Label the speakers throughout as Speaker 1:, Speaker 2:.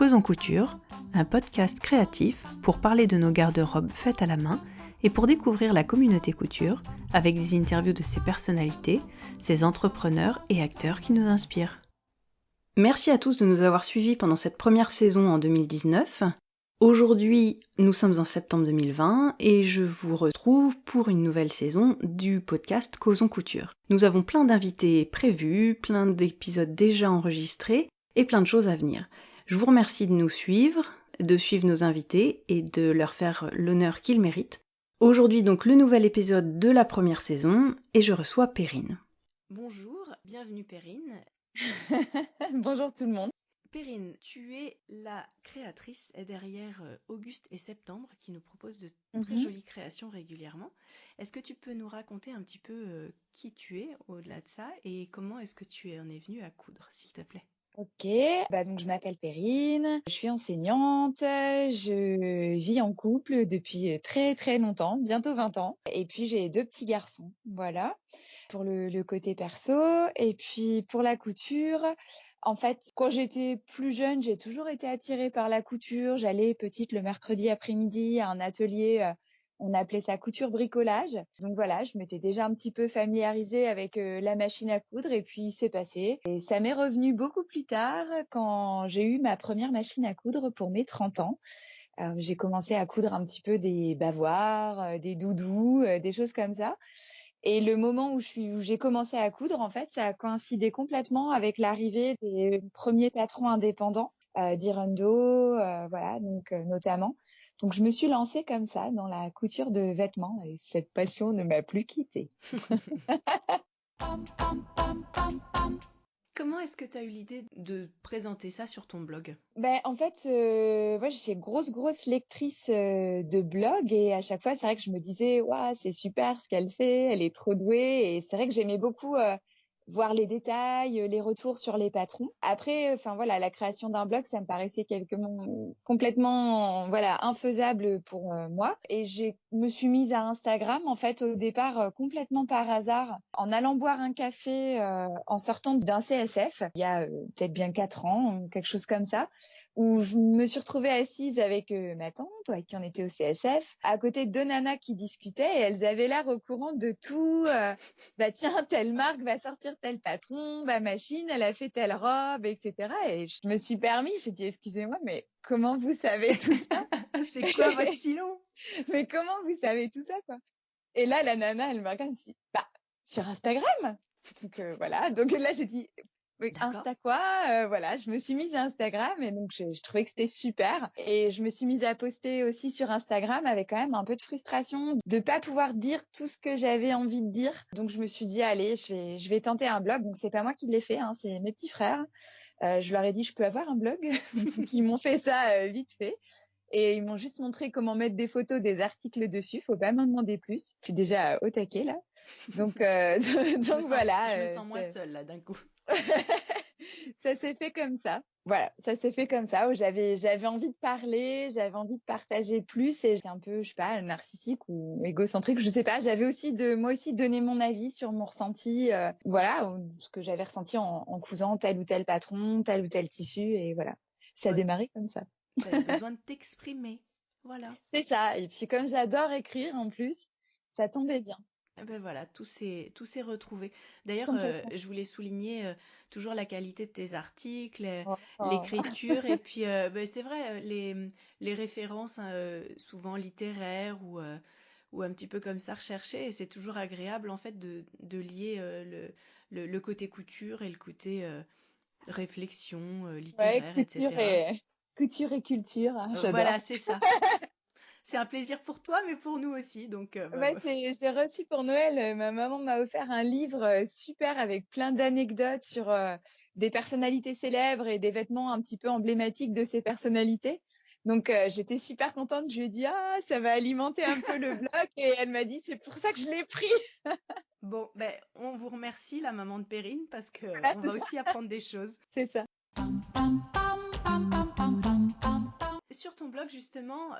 Speaker 1: Causons Couture, un podcast créatif pour parler de nos garde-robes faites à la main et pour découvrir la communauté couture avec des interviews de ses personnalités, ses entrepreneurs et acteurs qui nous inspirent. Merci à tous de nous avoir suivis pendant cette première saison en 2019. Aujourd'hui, nous sommes en septembre 2020 et je vous retrouve pour une nouvelle saison du podcast Causons Couture. Nous avons plein d'invités prévus, plein d'épisodes déjà enregistrés et plein de choses à venir. Je vous remercie de nous suivre, de suivre nos invités et de leur faire l'honneur qu'ils méritent. Aujourd'hui donc le nouvel épisode de la première saison et je reçois Perrine. Bonjour, bienvenue Perrine.
Speaker 2: Bonjour tout le monde.
Speaker 1: Perrine, tu es la créatrice derrière Auguste et Septembre qui nous propose de très jolies créations régulièrement. Est-ce que tu peux nous raconter un petit peu qui tu es au-delà de ça et comment est-ce que tu en es venue à coudre, s'il te plaît?
Speaker 2: Ok, donc je m'appelle Perrine, je suis enseignante, je vis en couple depuis très très longtemps, bientôt 20 ans, et puis j'ai 2 petits garçons, voilà, pour le côté perso. Et puis pour la couture, en fait, quand j'étais plus jeune, j'ai toujours été attirée par la couture. J'allais petite le mercredi après-midi à un atelier, on appelait ça couture bricolage. Donc voilà, je m'étais déjà un petit peu familiarisée avec la machine à coudre et puis c'est passé. Et ça m'est revenu beaucoup plus tard quand j'ai eu ma première machine à coudre pour mes 30 ans. J'ai commencé à coudre un petit peu des bavoirs, des doudous, des choses comme ça. Et le moment où j'ai commencé à coudre, en fait, ça a coïncidé complètement avec l'arrivée des premiers patrons indépendants, d'Irundo, voilà, donc notamment. Donc je me suis lancée comme ça dans la couture de vêtements et cette passion ne m'a plus quittée.
Speaker 1: Comment est-ce que tu as eu l'idée de présenter ça sur ton blog?
Speaker 2: En fait, moi, j'étais grosse lectrice de blog et à chaque fois, c'est vrai que je me disais, waouh, c'est super ce qu'elle fait, elle est trop douée. Et c'est vrai que j'aimais beaucoup voir les détails, les retours sur les patrons. Après, enfin voilà, la création d'un blog, ça me paraissait complètement, voilà, infaisable pour moi. Et me suis mise à Instagram, en fait, au départ, complètement par hasard, en allant boire un café, en sortant d'un CSF, il y a peut-être bien 4 ans, quelque chose comme ça, où je me suis retrouvée assise avec ma tante, avec qui on était au CSF, à côté de 2 nanas qui discutaient et elles avaient l'air au courant de tout. Bah tiens, telle marque va sortir tel patron, ma machine, elle a fait telle robe, etc. Et je me suis permis, j'ai dit, excusez-moi, mais comment vous savez tout ça?
Speaker 1: C'est quoi votre filon?
Speaker 2: Mais comment vous savez tout ça, quoi? Et là, la nana, elle me regarde, elle me dit, bah, sur Instagram. Donc voilà, donc là, j'ai dit, oui,
Speaker 1: D'accord.
Speaker 2: Insta quoi? Voilà, je me suis mise à Instagram et donc je trouvais que c'était super. Et je me suis mise à poster aussi sur Instagram avec quand même un peu de frustration de pas pouvoir dire tout ce que j'avais envie de dire. Donc je me suis dit, allez, je vais tenter un blog. Donc c'est pas moi qui l'ai fait, hein, c'est mes petits frères. Je leur ai dit, je peux avoir un blog? Donc ils m'ont fait ça vite fait. Et ils m'ont juste montré comment mettre des photos, des articles dessus. Faut pas m'en demander plus. Je suis déjà au taquet là. Donc, donc voilà.
Speaker 1: Je me sens moins seule là d'un coup.
Speaker 2: Ça s'est fait comme ça. Voilà, ça s'est fait comme ça. Où j'avais envie de parler, j'avais envie de partager plus et j'étais un peu, je sais pas, narcissique ou égocentrique, je sais pas. J'avais aussi moi aussi donné mon avis sur mon ressenti, voilà, ce que j'avais ressenti en cousant tel ou tel patron, tel ou tel tissu et voilà. Ça a
Speaker 1: Ouais.
Speaker 2: démarré comme ça.
Speaker 1: T'avais besoin de t'exprimer. Voilà.
Speaker 2: C'est ça. Et puis comme j'adore écrire en plus, ça tombait bien.
Speaker 1: Et ben voilà, tout s'est retrouvé. D'ailleurs,
Speaker 2: Complètement.
Speaker 1: je voulais souligner toujours la qualité de tes articles,
Speaker 2: Oh.
Speaker 1: l'écriture, et puis ben, c'est vrai, les références hein, souvent littéraires ou un petit peu comme ça recherchées, et c'est toujours agréable en fait de lier le côté couture et le côté réflexion
Speaker 2: Ouais,
Speaker 1: littéraire, etc.
Speaker 2: couture et culture, hein,
Speaker 1: Voilà,
Speaker 2: j'adore.
Speaker 1: c'est ça. C'est un plaisir pour toi, mais pour nous aussi, donc bah,
Speaker 2: Ouais, j'ai reçu pour Noël, ma maman m'a offert un livre super avec plein d'anecdotes sur des personnalités célèbres et des vêtements un petit peu emblématiques de ces personnalités. Donc j'étais super contente. Je lui ai dit ah ça va alimenter un peu le blog et elle m'a dit c'est pour ça que je l'ai pris.
Speaker 1: bon, ben, on vous remercie, la maman de Perrine, parce que
Speaker 2: Voilà,
Speaker 1: on va aussi apprendre des choses.
Speaker 2: c'est ça.
Speaker 1: Sur ton blog, justement,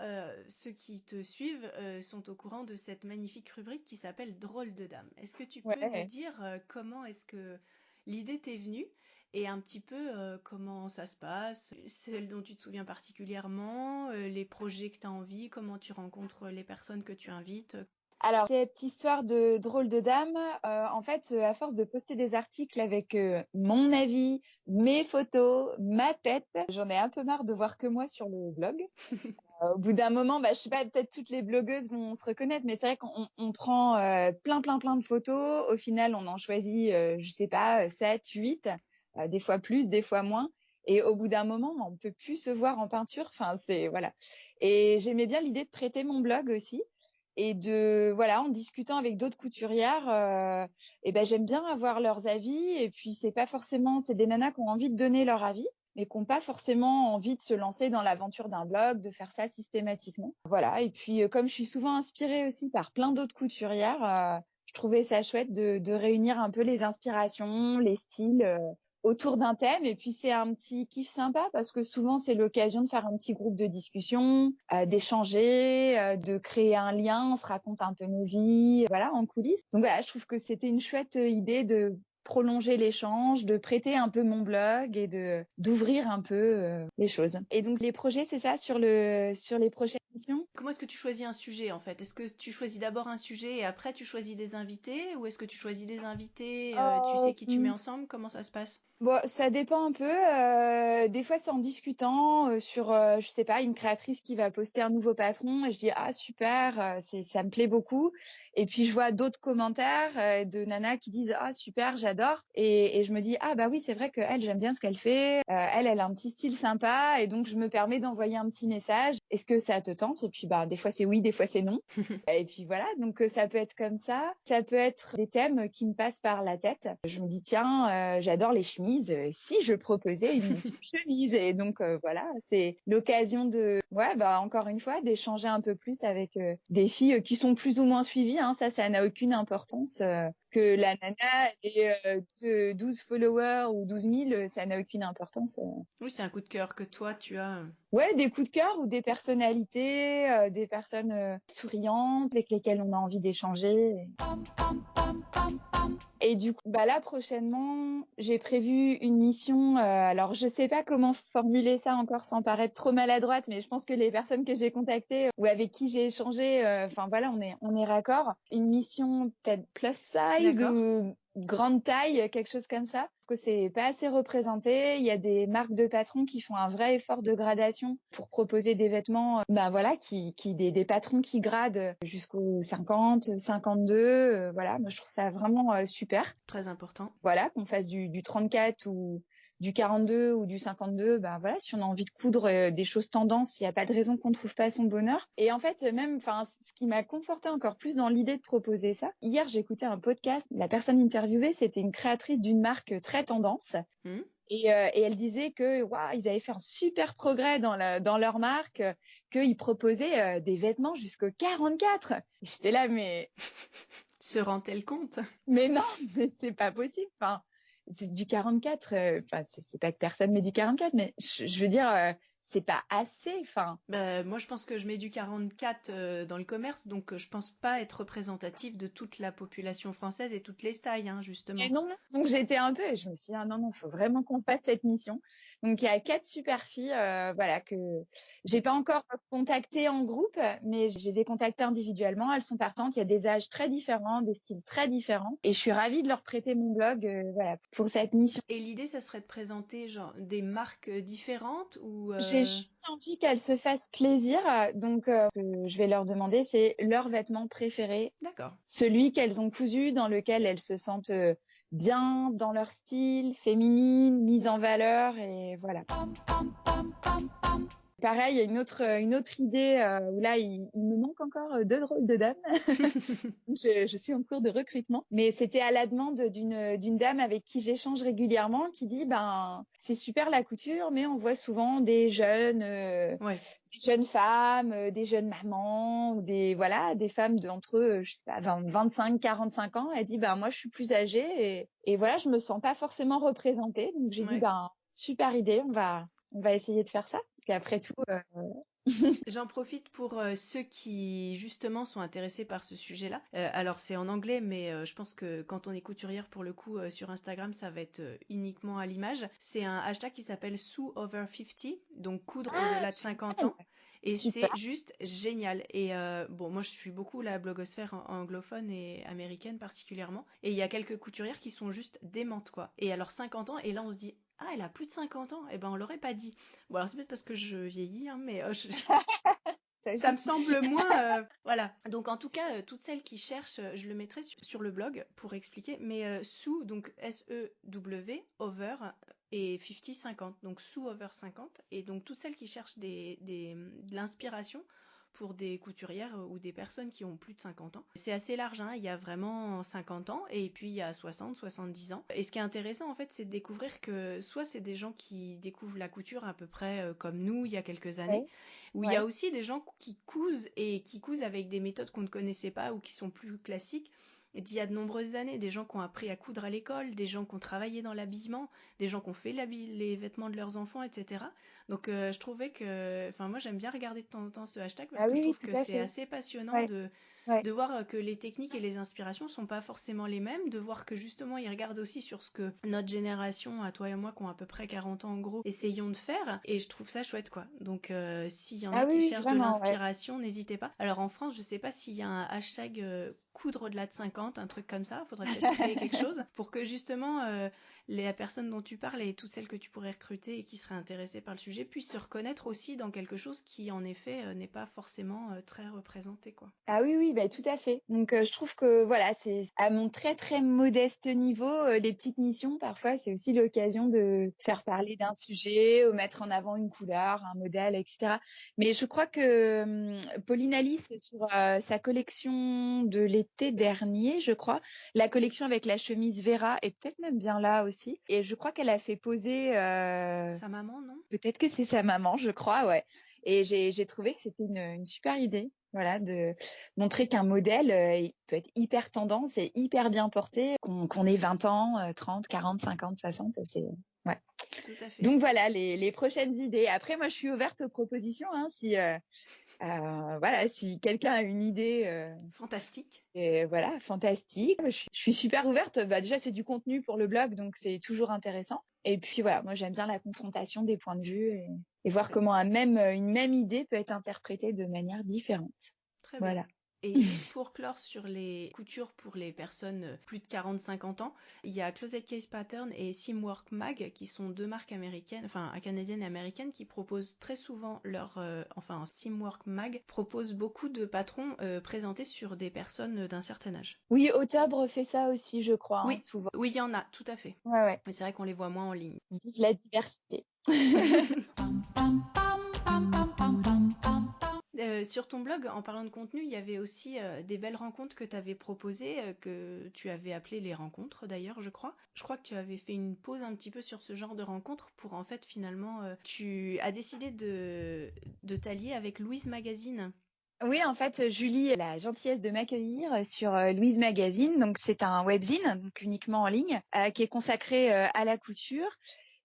Speaker 1: ceux qui te suivent sont au courant de cette magnifique rubrique qui s'appelle Drôle de dame. Est-ce que tu peux nous
Speaker 2: Ouais.
Speaker 1: dire comment est-ce que l'idée t'est venue et un petit peu comment ça se passe, celle dont tu te souviens particulièrement, les projets que tu as envie, comment tu rencontres les personnes que tu invites.
Speaker 2: Alors, cette histoire de drôle de dame, en fait, à force de poster des articles avec mon avis, mes photos, ma tête, j'en ai un peu marre de voir que moi sur le blog. Au bout d'un moment, je sais pas, peut-être toutes les blogueuses vont se reconnaître, mais c'est vrai qu'on prend plein de photos. Au final, on en choisit, je sais pas, 7, 8, des fois plus, des fois moins. Et au bout d'un moment, on peut plus se voir en peinture. Enfin, c'est voilà. Et j'aimais bien l'idée de prêter mon blog aussi. Et voilà, en discutant avec d'autres couturières, j'aime bien avoir leurs avis. Et puis, c'est des nanas qui ont envie de donner leur avis, mais qui n'ont pas forcément envie de se lancer dans l'aventure d'un blog, de faire ça systématiquement. Voilà. Et puis, comme je suis souvent inspirée aussi par plein d'autres couturières, je trouvais ça chouette de réunir un peu les inspirations, les styles, autour d'un thème. Et puis, c'est un petit kiff sympa parce que souvent, c'est l'occasion de faire un petit groupe de discussion, d'échanger, de créer un lien. On se raconte un peu nos vies, voilà, en coulisses. Donc voilà, je trouve que c'était une chouette idée de prolonger l'échange, de prêter un peu mon blog et d'ouvrir un peu les choses. Et donc les projets, c'est ça sur les prochaines missions?
Speaker 1: Comment est-ce que tu choisis un sujet en fait? Est-ce que tu choisis d'abord un sujet et après tu choisis des invités? Ou est-ce que tu choisis des invités, tu sais qui tu mets ensemble? Comment ça se passe?
Speaker 2: Bon, ça dépend un peu. Des fois, c'est en discutant sur, je sais pas, une créatrice qui va poster un nouveau patron et je dis ah super, ça me plaît beaucoup. Et puis je vois d'autres commentaires de nanas qui disent ah super, j'adore. Et je me dis ah bah oui, c'est vrai que elle, j'aime bien ce qu'elle fait. Elle a un petit style sympa et donc je me permets d'envoyer un petit message. Est-ce que ça te tente? Et puis des fois c'est oui, des fois c'est non. Et puis voilà, donc ça peut être comme ça. Ça peut être des thèmes qui me passent par la tête. Je me dis tiens, j'adore les chemises. Si je proposais une mission chemise, et donc voilà, c'est l'occasion encore une fois, d'échanger un peu plus avec des filles qui sont plus ou moins suivies. Hein. Ça n'a aucune importance. Que la nana ait 12 followers ou 12 000, ça n'a aucune importance.
Speaker 1: Oui, c'est un coup de cœur que toi tu as.
Speaker 2: Ouais, des coups de cœur ou des personnalités, des personnes souriantes avec lesquelles on a envie d'échanger. Et du coup, là prochainement, j'ai prévu une mission. Alors, je sais pas comment formuler ça encore sans paraître trop maladroite, mais je pense que les personnes que j'ai contactées ou avec qui j'ai échangé, on est raccord. Une mission peut-être plus size
Speaker 1: D'accord.
Speaker 2: ou grande taille, quelque chose comme ça. Que c'est pas assez représenté. Il y a des marques de patrons qui font un vrai effort de gradation pour proposer des vêtements, des patrons qui gradent jusqu'au 50, 52. Voilà, moi je trouve ça vraiment super.
Speaker 1: Très important.
Speaker 2: Voilà, qu'on fasse du 34 ou du 42 ou du 52, voilà, si on a envie de coudre des choses tendances, il n'y a pas de raison qu'on ne trouve pas son bonheur. Et en fait, même, ce qui m'a conforté encore plus dans l'idée de proposer ça, hier, j'ai écouté un podcast. La personne interviewée, c'était une créatrice d'une marque très tendance. Et elle disait que ils avaient fait un super progrès dans leur marque, qu'ils proposaient des vêtements jusqu'au 44. J'étais là, mais
Speaker 1: Se rend-elle compte?
Speaker 2: mais non, mais c'est pas possible. Enfin, c'est du 44. C'est pas que personne met du 44, mais je veux dire, c'est pas assez. Enfin,
Speaker 1: Moi, je pense que je mets du 44 dans le commerce, donc je pense pas être représentatif de toute la population française et toutes les tailles, hein, justement.
Speaker 2: et non. Donc j'étais un peu, et je me suis dit, ah non, faut vraiment qu'on fasse cette mission. Donc il y a 4 super filles, que j'ai pas encore contactées en groupe, mais je les ai contactées individuellement. Elles sont partantes. Il y a des âges très différents, des styles très différents, et je suis ravie de leur prêter mon blog, pour cette mission.
Speaker 1: Et l'idée, ça serait de présenter genre des marques différentes ou
Speaker 2: J'ai juste envie qu'elles se fassent plaisir, donc ce que je vais leur demander, c'est leur vêtement préféré.
Speaker 1: D'accord.
Speaker 2: Celui qu'elles ont cousu, dans lequel elles se sentent bien dans leur style, féminine, mise en valeur, et voilà. Pareil, il y a une autre idée où là, il me manque encore 2 drôles de dames. Je suis en cours de recrutement, mais c'était à la demande d'une dame avec qui j'échange régulièrement, qui dit c'est super la couture, mais on voit souvent des jeunes femmes, des jeunes mamans, ou des femmes d'entre je sais pas 25 45 ans. Elle dit moi je suis plus âgée, et voilà, je me sens pas forcément représentée, donc j'ai dit super idée, on va essayer de faire ça, parce qu'après tout
Speaker 1: J'en profite pour ceux qui justement sont intéressés par ce sujet-là. Alors c'est en anglais, mais je pense que quand on est couturière, pour le coup, sur Instagram, ça va être uniquement à l'image. C'est un hashtag qui s'appelle SewOver50, donc coudre
Speaker 2: Ah,
Speaker 1: au-delà de 50
Speaker 2: génial.
Speaker 1: ans. Et
Speaker 2: Super.
Speaker 1: c'est juste génial. Et bon, moi je suis beaucoup la blogosphère anglophone et américaine particulièrement. Et il y a quelques couturières qui sont juste démentes, quoi. Et alors 50 ans, et là on se dit, ah, elle a plus de 50 ans. Eh ben, on l'aurait pas dit. Bon, alors c'est peut-être parce que je vieillis, hein, mais
Speaker 2: Ça
Speaker 1: ça me
Speaker 2: aussi.
Speaker 1: semble moins. Voilà. Donc, en tout cas, toutes celles qui cherchent, je le mettrai sur le blog pour expliquer. Mais sous, donc SEW, over et 50, 50. Donc, sous over 50. Et donc, toutes celles qui cherchent de l'inspiration pour des couturières ou des personnes qui ont plus de 50 ans. C'est assez large, hein. Il y a vraiment 50 ans et puis il y a 60, 70 ans. Et ce qui est intéressant en fait, c'est de découvrir que soit c'est des gens qui découvrent la couture à peu près comme nous il y a quelques années,
Speaker 2: Ouais,
Speaker 1: où il y a
Speaker 2: ouais.
Speaker 1: aussi des gens qui cousent et qui cousent avec des méthodes qu'on ne connaissait pas ou qui sont plus classiques. D'il y a de nombreuses années, des gens qui ont appris à coudre à l'école, des gens qui ont travaillé dans l'habillement, des gens qui ont fait les vêtements de leurs enfants, etc. Donc je trouvais que, enfin moi j'aime bien regarder de temps en temps ce hashtag parce
Speaker 2: Ah
Speaker 1: que
Speaker 2: oui,
Speaker 1: je
Speaker 2: oui,
Speaker 1: trouve
Speaker 2: tout
Speaker 1: que
Speaker 2: à
Speaker 1: c'est
Speaker 2: fait.
Speaker 1: assez passionnant
Speaker 2: Ouais, ouais.
Speaker 1: de voir que les techniques et les inspirations sont pas forcément les mêmes, de voir que justement ils regardent aussi sur ce que notre génération, à toi et moi qui ont à peu près 40 ans en gros, essayons de faire, et je trouve ça chouette quoi. Donc s'il y en
Speaker 2: Ah
Speaker 1: a
Speaker 2: oui,
Speaker 1: qui
Speaker 2: oui,
Speaker 1: cherchent de
Speaker 2: vraiment, ouais.
Speaker 1: l'inspiration, n'hésitez pas. Alors en France, je sais pas s'il y a un hashtag coudre au-delà de 50, un truc comme ça, faudrait peut-être créer quelque chose pour que justement les personnes dont tu parles et toutes celles que tu pourrais recruter et qui seraient intéressées par le sujet puissent se reconnaître aussi dans quelque chose qui en effet n'est pas forcément très représenté quoi.
Speaker 2: Ah oui, oui, bah, tout à fait. Donc, je trouve que voilà, c'est à mon très très modeste niveau, les petites missions, parfois, c'est aussi l'occasion de faire parler d'un sujet, ou mettre en avant une couleur, un modèle, etc. Mais je crois que Pauline Alice, sur sa collection de l'été dernier, je crois, la collection avec la chemise Vera est peut-être même bien là aussi. Et je crois qu'elle a fait poser,
Speaker 1: Sa maman, non?
Speaker 2: peut-être que c'est sa maman, je crois, ouais. Et j'ai trouvé que c'était une super idée. Voilà, de montrer qu'un modèle il peut être hyper tendance et hyper bien porté, qu'on ait 20 ans, 30, 40, 50, 60, c'est ouais.
Speaker 1: Tout à fait.
Speaker 2: Donc voilà les prochaines idées. Après, moi, je suis ouverte aux propositions. Hein, si voilà, si quelqu'un a une idée,
Speaker 1: Fantastique.
Speaker 2: et voilà, fantastique. Je suis super ouverte. Bah, déjà, c'est du contenu pour le blog, donc c'est toujours intéressant. Et puis voilà, moi, j'aime bien la confrontation des points de vue et voir
Speaker 1: Très,
Speaker 2: comment une même idée peut être interprétée de manière différente.
Speaker 1: très bien.
Speaker 2: Voilà.
Speaker 1: Et juste pour clore sur les coutures pour les personnes plus de 40-50 ans, il y a Closet Case Pattern et Simwork Mag qui sont deux marques américaines, enfin canadiennes et américaines qui proposent très souvent enfin Simwork Mag propose beaucoup de patrons présentés sur des personnes d'un certain âge.
Speaker 2: Oui, Octobre fait ça aussi, je crois, hein,
Speaker 1: Oui,
Speaker 2: souvent.
Speaker 1: oui, il y en a, tout à fait.
Speaker 2: Ouais, ouais.
Speaker 1: Mais c'est vrai qu'on les voit moins en ligne.
Speaker 2: Vive la diversité.
Speaker 1: Sur ton blog, en parlant de contenu, il y avait aussi des belles rencontres que tu avais proposées, que tu avais appelées les rencontres d'ailleurs, je crois. Je crois que tu avais fait une pause un petit peu sur ce genre de rencontres pour en fait finalement, tu as décidé de t'allier avec Louise Magazine.
Speaker 2: Oui, en fait, Julie a la gentillesse de m'accueillir sur Louise Magazine. Donc, c'est un webzine, donc uniquement en ligne, qui est consacré à la couture.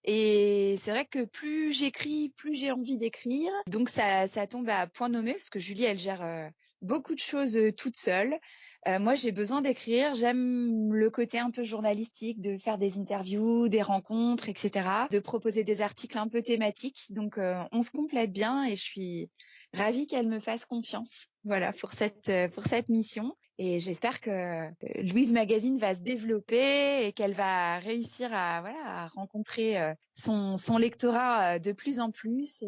Speaker 2: Et c'est vrai que plus j'écris, plus j'ai envie d'écrire. Donc, ça tombe à point nommé parce que Julie, elle gère beaucoup de choses toute seule. Moi, j'ai besoin d'écrire. J'aime le côté un peu journalistique, de faire des interviews, des rencontres, etc. De proposer des articles un peu thématiques. Donc, on se complète bien et je suis ravie qu'elle me fasse confiance. Voilà, pour cette mission. Et j'espère que Louise Magazine va se développer et qu'elle va réussir à rencontrer son lectorat de plus en plus.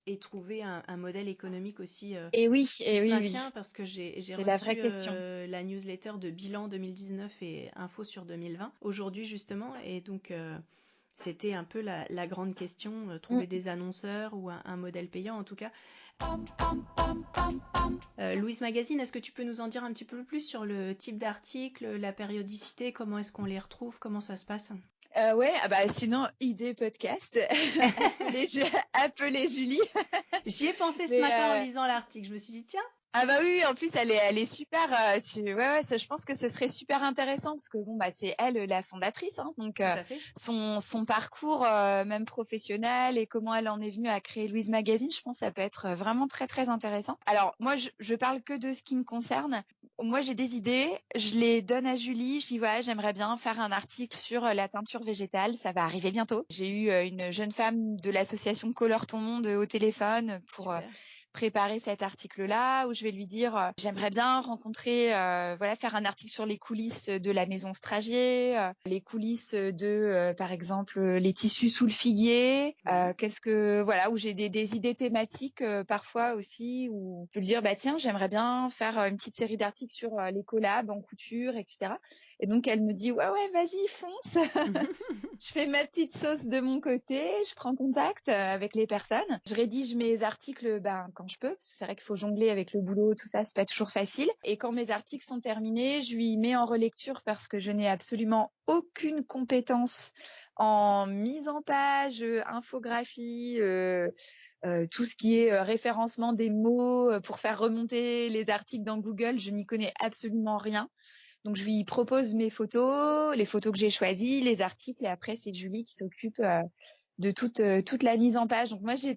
Speaker 1: Et trouver un modèle économique aussi qui
Speaker 2: Et
Speaker 1: se
Speaker 2: oui, oui,
Speaker 1: maintient parce que j'ai
Speaker 2: c'est la vraie
Speaker 1: reçu
Speaker 2: question.
Speaker 1: la newsletter de bilan 2019 et info sur 2020 aujourd'hui justement et donc c'était un peu la grande question,
Speaker 2: Mm.
Speaker 1: trouver des annonceurs ou un modèle payant en tout cas. Louise Magazine, est-ce que tu peux nous en dire un petit peu plus sur le type d'article, la périodicité, comment est-ce qu'on les retrouve, comment ça se passe?
Speaker 2: Ouais, ah bah sinon, idée podcast, appelez Julie.
Speaker 1: J'y ai pensé ce
Speaker 2: Mais
Speaker 1: matin en lisant l'article, je me suis dit tiens.
Speaker 2: Ah bah oui, en plus elle est super. Ouais, je pense que ce serait super intéressant parce que bon bah c'est elle la fondatrice, hein, donc
Speaker 1: Tout à fait.
Speaker 2: son parcours même professionnel et comment elle en est venue à créer Louise Magazine, je pense que ça peut être vraiment très très intéressant. Alors moi je parle que de ce qui me concerne. Moi j'ai des idées, je les donne à Julie, je dis voilà j'aimerais bien faire un article sur la teinture végétale, ça va arriver bientôt. J'ai eu une jeune femme de l'association Colore ton monde au téléphone pour
Speaker 1: Super.
Speaker 2: préparer cet article-là où je vais lui dire j'aimerais bien rencontrer voilà faire un article sur les coulisses de la maison Stragier, les coulisses de par exemple les tissus sous le figuier,
Speaker 1: Oui.
Speaker 2: qu'est-ce que voilà où j'ai des idées thématiques parfois aussi où je peux lui dire bah tiens j'aimerais bien faire une petite série d'articles sur les collabs en couture etc. Et donc elle me dit ouais vas-y fonce. Je fais ma petite sauce de mon côté, je prends contact avec les personnes. Je rédige mes articles quand je peux, parce que c'est vrai qu'il faut jongler avec le boulot, tout ça, c'est pas toujours facile. Et quand mes articles sont terminés, je lui mets en relecture parce que je n'ai absolument aucune compétence en mise en page, infographie, tout ce qui est référencement des mots pour faire remonter les articles dans Google, je n'y connais absolument rien. Donc je lui propose mes photos, les photos que j'ai choisies, les articles, et après c'est Julie qui s'occupe de toute la mise en page. Donc moi je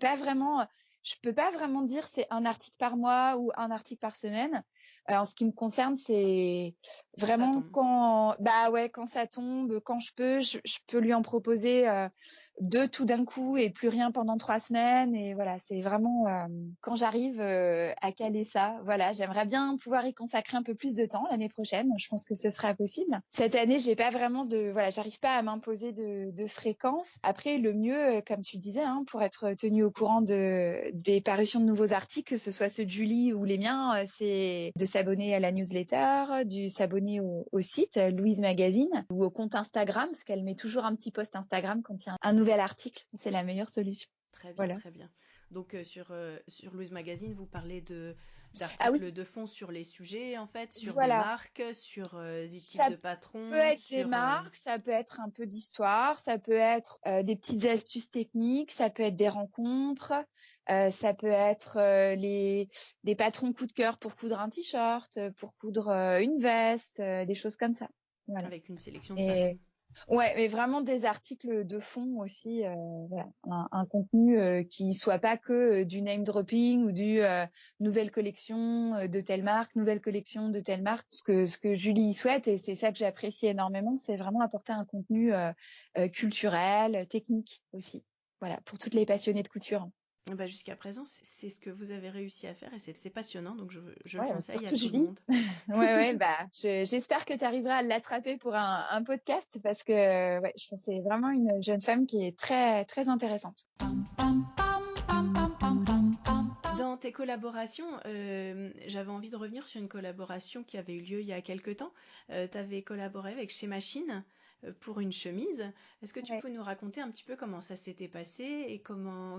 Speaker 2: peux pas vraiment dire c'est un article par mois ou un article par semaine. En ce qui me concerne, c'est
Speaker 1: Quand ça
Speaker 2: vraiment
Speaker 1: tombe.
Speaker 2: quand ça tombe, quand je peux lui en proposer deux tout d'un coup et plus rien pendant 3 semaines. Et voilà, c'est vraiment quand j'arrive à caler ça. Voilà, j'aimerais bien pouvoir y consacrer un peu plus de temps l'année prochaine. Je pense que ce sera possible. Cette année, j'ai pas vraiment j'arrive pas à m'imposer de fréquence. Après, le mieux, comme tu disais, hein, pour être tenu au courant des parutions de nouveaux articles, que ce soit ceux de Julie ou les miens, c'est de s'abonner à la newsletter, de s'abonner au site Louise Magazine ou au compte Instagram, parce qu'elle met toujours un petit post Instagram quand il y a un nouvel article. C'est la meilleure solution.
Speaker 1: Très bien,
Speaker 2: Voilà.
Speaker 1: très bien. Donc sur Louise Magazine, vous parlez
Speaker 2: Ah oui,
Speaker 1: d'articles de fond sur les sujets, en fait, sur des
Speaker 2: voilà.
Speaker 1: marques, sur des types
Speaker 2: Ça
Speaker 1: de
Speaker 2: peut
Speaker 1: patrons,
Speaker 2: être des
Speaker 1: sur...
Speaker 2: marques, ça peut être un peu d'histoire, ça peut être des petites astuces techniques, ça peut être des rencontres, ça peut être des patrons coup de cœur pour coudre un t-shirt, pour coudre une veste, des choses comme ça. Voilà.
Speaker 1: avec une sélection de
Speaker 2: Et
Speaker 1: patrons.
Speaker 2: ouais, mais vraiment des articles de fond aussi, voilà, un contenu qui soit pas que du name dropping ou du nouvelle collection de telle marque, nouvelle collection de telle marque. Ce que Julie souhaite et c'est ça que j'apprécie énormément, c'est vraiment apporter un contenu culturel, technique aussi. Voilà, pour toutes les passionnées de couture.
Speaker 1: Bah, jusqu'à présent, c'est ce que vous avez réussi à faire et c'est passionnant, donc je le
Speaker 2: Ouais,
Speaker 1: conseille à
Speaker 2: surtout
Speaker 1: tout le
Speaker 2: Julie.
Speaker 1: monde.
Speaker 2: Ouais, j'espère que tu arriveras à l'attraper pour un podcast parce que ouais, je pense que c'est vraiment une jeune femme qui est très très intéressante.
Speaker 1: Dans tes collaborations, j'avais envie de revenir sur une collaboration qui avait eu lieu il y a quelque temps. Tu avais collaboré avec Chez Machine pour une chemise. Est-ce que tu
Speaker 2: Ouais.
Speaker 1: peux nous raconter un petit peu comment ça s'était passé et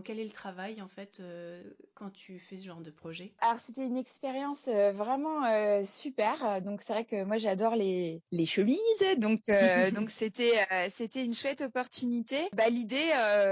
Speaker 1: quel est le travail en fait quand tu fais ce genre de projet?
Speaker 2: Alors c'était une expérience vraiment super. Donc c'est vrai que moi j'adore les chemises, donc c'était une chouette opportunité. Bah l'idée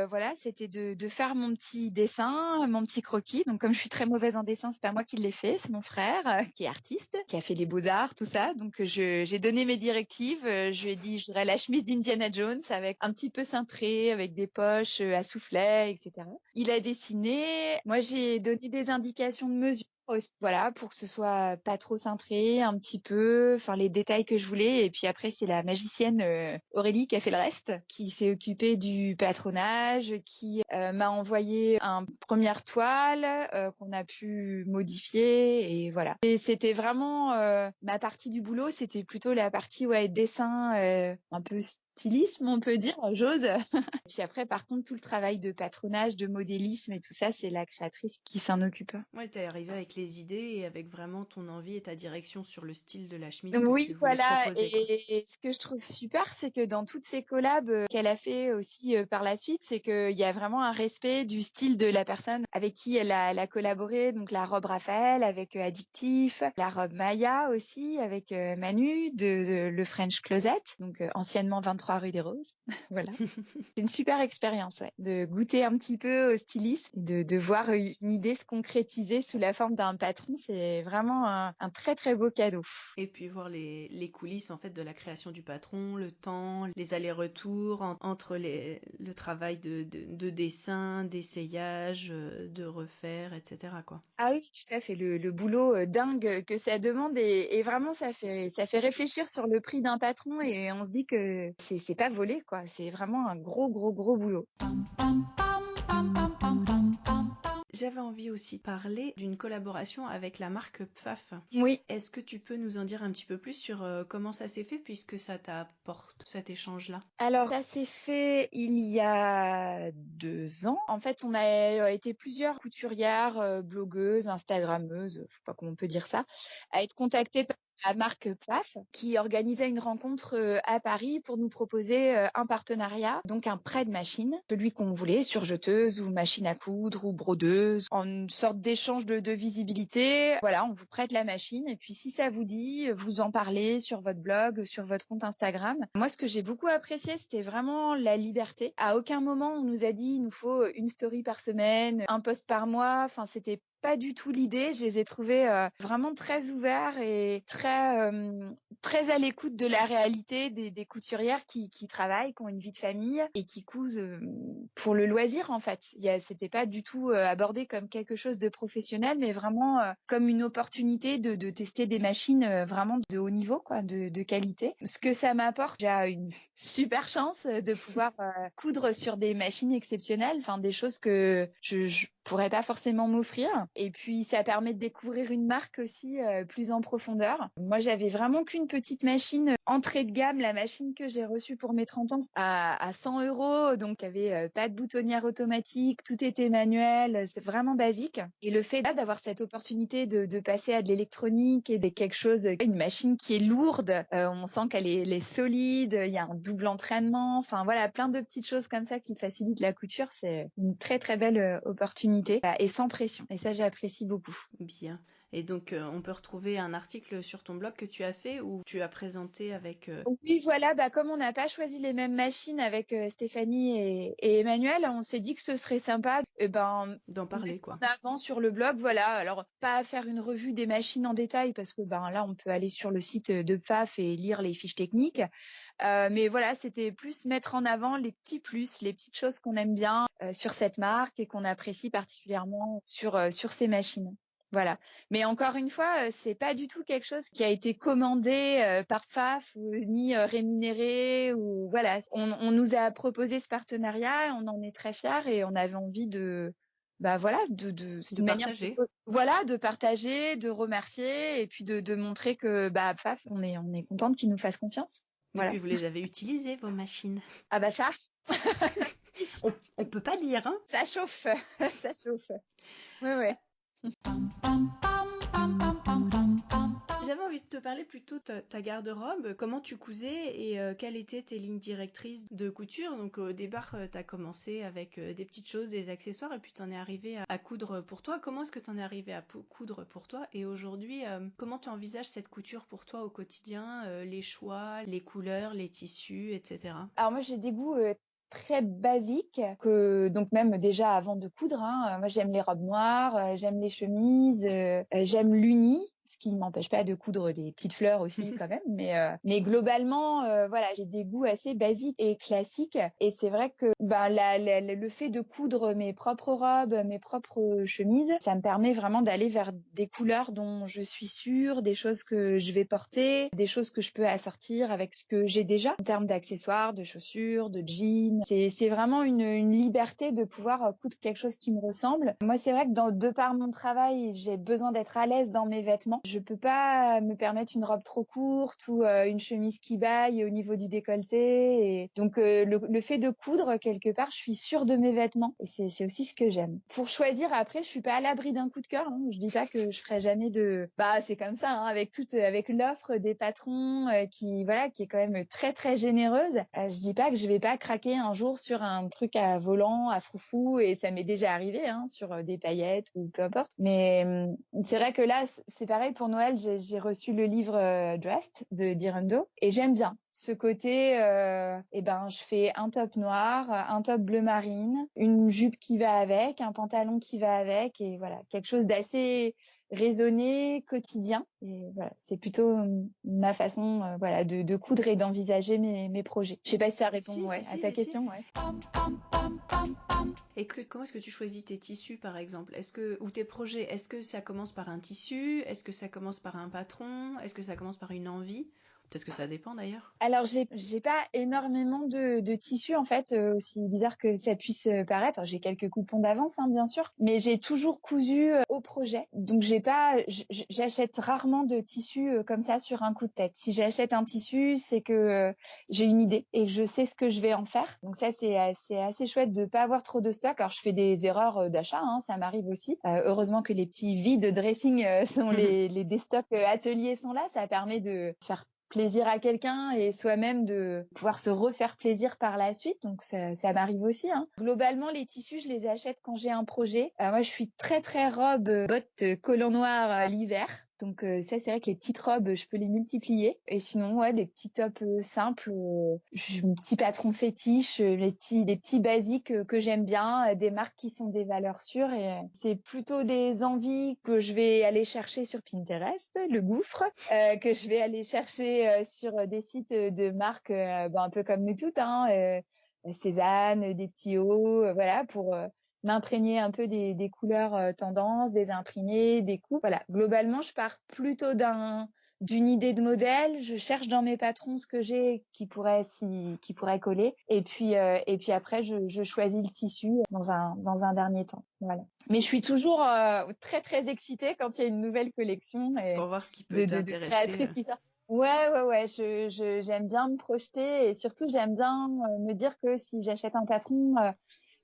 Speaker 2: voilà c'était de faire mon petit dessin, mon petit croquis. Donc comme je suis très mauvaise en dessin, c'est pas moi qui l'ai fait, c'est mon frère qui est artiste, qui a fait les beaux-arts tout ça. Donc j'ai donné mes directives. Je lui ai dit je voudrais la chemise d'Indiana Jones avec un petit peu cintrée, avec des poches à soufflet, etc. Il a dessiné. Moi, j'ai donné des indications de mesure aussi, voilà, pour que ce soit pas trop cintré, un petit peu, enfin les détails que je voulais. Et puis après, c'est la magicienne Aurélie qui a fait le reste, qui s'est occupée du patronage, qui m'a envoyé un première toile qu'on a pu modifier et voilà. Et c'était vraiment ma partie du boulot, c'était plutôt la partie ouais dessin, un peu stylisme, on peut dire, j'ose. Puis après, par contre, tout le travail de patronage, de modélisme et tout ça, c'est la créatrice qui s'en occupe.
Speaker 1: Ouais, t'es arrivé avec les idées et avec vraiment ton envie et ta direction sur le style de la chemise que
Speaker 2: Oui,
Speaker 1: tu voulais
Speaker 2: voilà.
Speaker 1: proposer, quoi.
Speaker 2: Et ce que je trouve super, c'est que dans toutes ces collabs qu'elle a fait aussi par la suite, c'est qu'il y a vraiment un respect du style de la personne avec qui elle a collaboré. Donc la robe Raphaël avec Addictif, la robe Maya aussi avec Manu de le French Closet, donc anciennement 20 33 rue des Roses. Voilà. C'est une super expérience, ouais, de goûter un petit peu au stylisme, de voir une idée se concrétiser sous la forme d'un patron. C'est vraiment un très très beau cadeau.
Speaker 1: Et puis voir les coulisses en fait de la création du patron, le temps, les allers-retours entre le travail de dessin, d'essayage, de refaire, etc. quoi.
Speaker 2: Ah oui, tout à fait. Le boulot dingue que ça demande et vraiment ça fait réfléchir sur le prix d'un patron et on se dit que c'est pas volé quoi. C'est vraiment un gros gros gros boulot.
Speaker 1: J'avais envie aussi de parler d'une collaboration avec la marque Pfaff.
Speaker 2: Oui.
Speaker 1: Est-ce que tu peux nous en dire un petit peu plus sur comment ça s'est fait puisque ça t'apporte cet échange-là?
Speaker 2: Alors, ça s'est fait il y a 2 ans. En fait, on a été plusieurs couturières, blogueuses, instagrammeuses, je sais pas comment on peut dire ça, à être contactées par la marque Pfaff, qui organisait une rencontre à Paris pour nous proposer un partenariat, donc un prêt de machine, celui qu'on voulait, surjeteuse ou machine à coudre ou brodeuse, en une sorte d'échange de visibilité. Voilà, on vous prête la machine et puis si ça vous dit, vous en parlez sur votre blog, sur votre compte Instagram. Moi, ce que j'ai beaucoup apprécié, c'était vraiment la liberté. À aucun moment on nous a dit il nous faut une story par semaine, un post par mois. Enfin, c'était pas du tout l'idée. Je les ai trouvés vraiment très ouverts et très à l'écoute de la réalité des couturières qui travaillent, qui ont une vie de famille et qui cousent pour le loisir en fait. C'était pas du tout abordé comme quelque chose de professionnel, mais vraiment comme une opportunité de tester des machines vraiment de haut niveau, quoi, de qualité. Ce que ça m'apporte, j'ai une super chance de pouvoir coudre sur des machines exceptionnelles, enfin des choses que je pourrais pas forcément m'offrir. Et puis ça permet de découvrir une marque aussi plus en profondeur. Moi, j'avais vraiment qu'une petite machine entrée de gamme, la machine que j'ai reçue pour mes 30 ans à 100 €, donc il y avait pas de boutonnière automatique, tout était manuel, c'est vraiment basique. Et le fait là d'avoir cette opportunité de passer à de l'électronique et de quelque chose, une machine qui est lourde, on sent qu'elle est solide, il y a un double entraînement, enfin voilà, plein de petites choses comme ça qui facilitent la couture, c'est une très très belle opportunité et sans pression. Et ça, j'apprécie beaucoup.
Speaker 1: Bien. Et donc, on peut retrouver un article sur ton blog que tu as fait où tu as présenté avec...
Speaker 2: Oui, voilà, comme on n'a pas choisi les mêmes machines avec Stéphanie et Emmanuel, on s'est dit que ce serait sympa
Speaker 1: d'en parler,
Speaker 2: mettre
Speaker 1: quoi.
Speaker 2: en avant sur le blog. Voilà, alors pas faire une revue des machines en détail parce que là, on peut aller sur le site de Pfaff et lire les fiches techniques. Mais voilà, c'était plus mettre en avant les petits plus, les petites choses qu'on aime bien sur cette marque et qu'on apprécie particulièrement sur ces machines. Voilà. Mais encore une fois, c'est pas du tout quelque chose qui a été commandé par Pfaff ni rémunéré ou voilà. On nous a proposé ce partenariat, on en est très fiers et on avait envie de voilà, c'est une manière
Speaker 1: partager.
Speaker 2: voilà, de partager, de remercier et puis de montrer que Pfaff, on est contente qu'ils nous fassent confiance.
Speaker 1: Et
Speaker 2: Voilà.
Speaker 1: puis vous les avez utilisées, vos machines.
Speaker 2: Ah ça,
Speaker 1: On peut pas dire, hein?
Speaker 2: ça chauffe, ça chauffe. Ouais.
Speaker 1: J'avais envie de te parler plutôt de ta garde-robe, comment tu cousais et quelles étaient tes lignes directrices de couture. Donc au départ, tu as commencé avec des petites choses, des accessoires, et puis tu en es arrivé à coudre pour toi. Comment est-ce que tu en es arrivé à coudre pour toi? Et aujourd'hui, comment tu envisages cette couture pour toi au quotidien, les choix, les couleurs, les tissus, etc.
Speaker 2: Alors moi, j'ai des goûts très basiques que donc même déjà avant de coudre, hein, moi j'aime les robes noires, j'aime les chemises, j'aime l'uni, ce qui m'empêche pas de coudre des petites fleurs aussi quand même, mais globalement voilà, j'ai des goûts assez basiques et classiques et c'est vrai que le fait de coudre mes propres robes, mes propres chemises, ça me permet vraiment d'aller vers des couleurs dont je suis sûre, des choses que je vais porter, des choses que je peux assortir avec ce que j'ai déjà en termes d'accessoires, de chaussures, de jeans. C'est vraiment une liberté de pouvoir coudre quelque chose qui me ressemble. Moi, c'est vrai que de par mon travail, j'ai besoin d'être à l'aise dans mes vêtements. Je peux pas me permettre une robe trop courte ou une chemise qui baille au niveau du décolleté. Et donc, le fait de coudre, quelque part, je suis sûre de mes vêtements. Et c'est aussi ce que j'aime. Pour choisir, après, je suis pas à l'abri d'un coup de cœur. Hein. Je dis pas que je ferai jamais de... c'est comme ça, hein, avec l'offre des patrons qui est quand même très, très généreuse. Je dis pas que je vais pas craquer un jour sur un truc à volant, à froufrou, et ça m'est déjà arrivé, hein, sur des paillettes ou peu importe. Mais c'est vrai que là, c'est pareil, pareil, pour Noël, j'ai reçu le livre Dressed de Dirundo et j'aime bien ce côté. Je fais un top noir, un top bleu marine, une jupe qui va avec, un pantalon qui va avec, et voilà, quelque chose d'assez raisonné, quotidien. Et voilà, c'est plutôt ma façon, de coudre et d'envisager mes projets. Je sais pas si ça répond à ta question. Ouais.
Speaker 1: Et comment est-ce que tu choisis tes tissus, par exemple? Ou tes projets, est-ce que ça commence par un tissu? Est-ce que ça commence par un patron? Est-ce que ça commence par une envie? Peut-être que ça dépend d'ailleurs.
Speaker 2: Alors j'ai pas énormément de tissus en fait, aussi bizarre que ça puisse paraître. J'ai quelques coupons d'avance, hein, bien sûr, mais j'ai toujours cousu au projet. Donc j'achète rarement de tissus comme ça sur un coup de tête. Si j'achète un tissu, c'est que j'ai une idée et que je sais ce que je vais en faire. Donc ça c'est assez chouette de pas avoir trop de stock. Alors je fais des erreurs d'achat, hein, ça m'arrive aussi. Heureusement que les petits vides dressing sont les destocks ateliers sont là. Ça permet de faire plaisir à quelqu'un et soi-même de pouvoir se refaire plaisir par la suite. Donc ça m'arrive aussi. Hein. Globalement, les tissus, je les achète quand j'ai un projet. Moi, je suis très très robe, bottes, collant noir à l'hiver. Donc ça, c'est vrai que les petites robes, je peux les multiplier. Et sinon, ouais, des petits tops simples, un petit patron fétiche, les petits basiques que j'aime bien, des marques qui sont des valeurs sûres. Et c'est plutôt des envies que je vais aller chercher sur Pinterest, le gouffre, que je vais aller chercher sur des sites de marques, un peu comme nous toutes, hein, Cézanne, des petits hauts, voilà, pour m'imprégner un peu des couleurs tendances, des imprimés, des coupes. Voilà, globalement, je pars plutôt d'une idée de modèle. Je cherche dans mes patrons ce que j'ai qui pourrait coller. Et puis après, je choisis le tissu dans un dernier temps. Voilà. Mais je suis toujours très très excitée quand il y a une nouvelle collection et
Speaker 1: Pour voir ce qui peut
Speaker 2: de
Speaker 1: t'intéresser.
Speaker 2: créatrices qui sortent. Ouais. J'aime bien me projeter et surtout j'aime bien me dire que si j'achète un patron,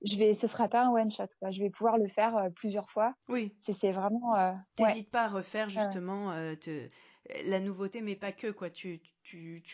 Speaker 2: ce sera pas un one shot, quoi. Je vais pouvoir le faire plusieurs fois.
Speaker 1: Oui.
Speaker 2: C'est vraiment,
Speaker 1: T'hésites pas à refaire
Speaker 2: ouais.
Speaker 1: justement la nouveauté, mais pas que, quoi. Tu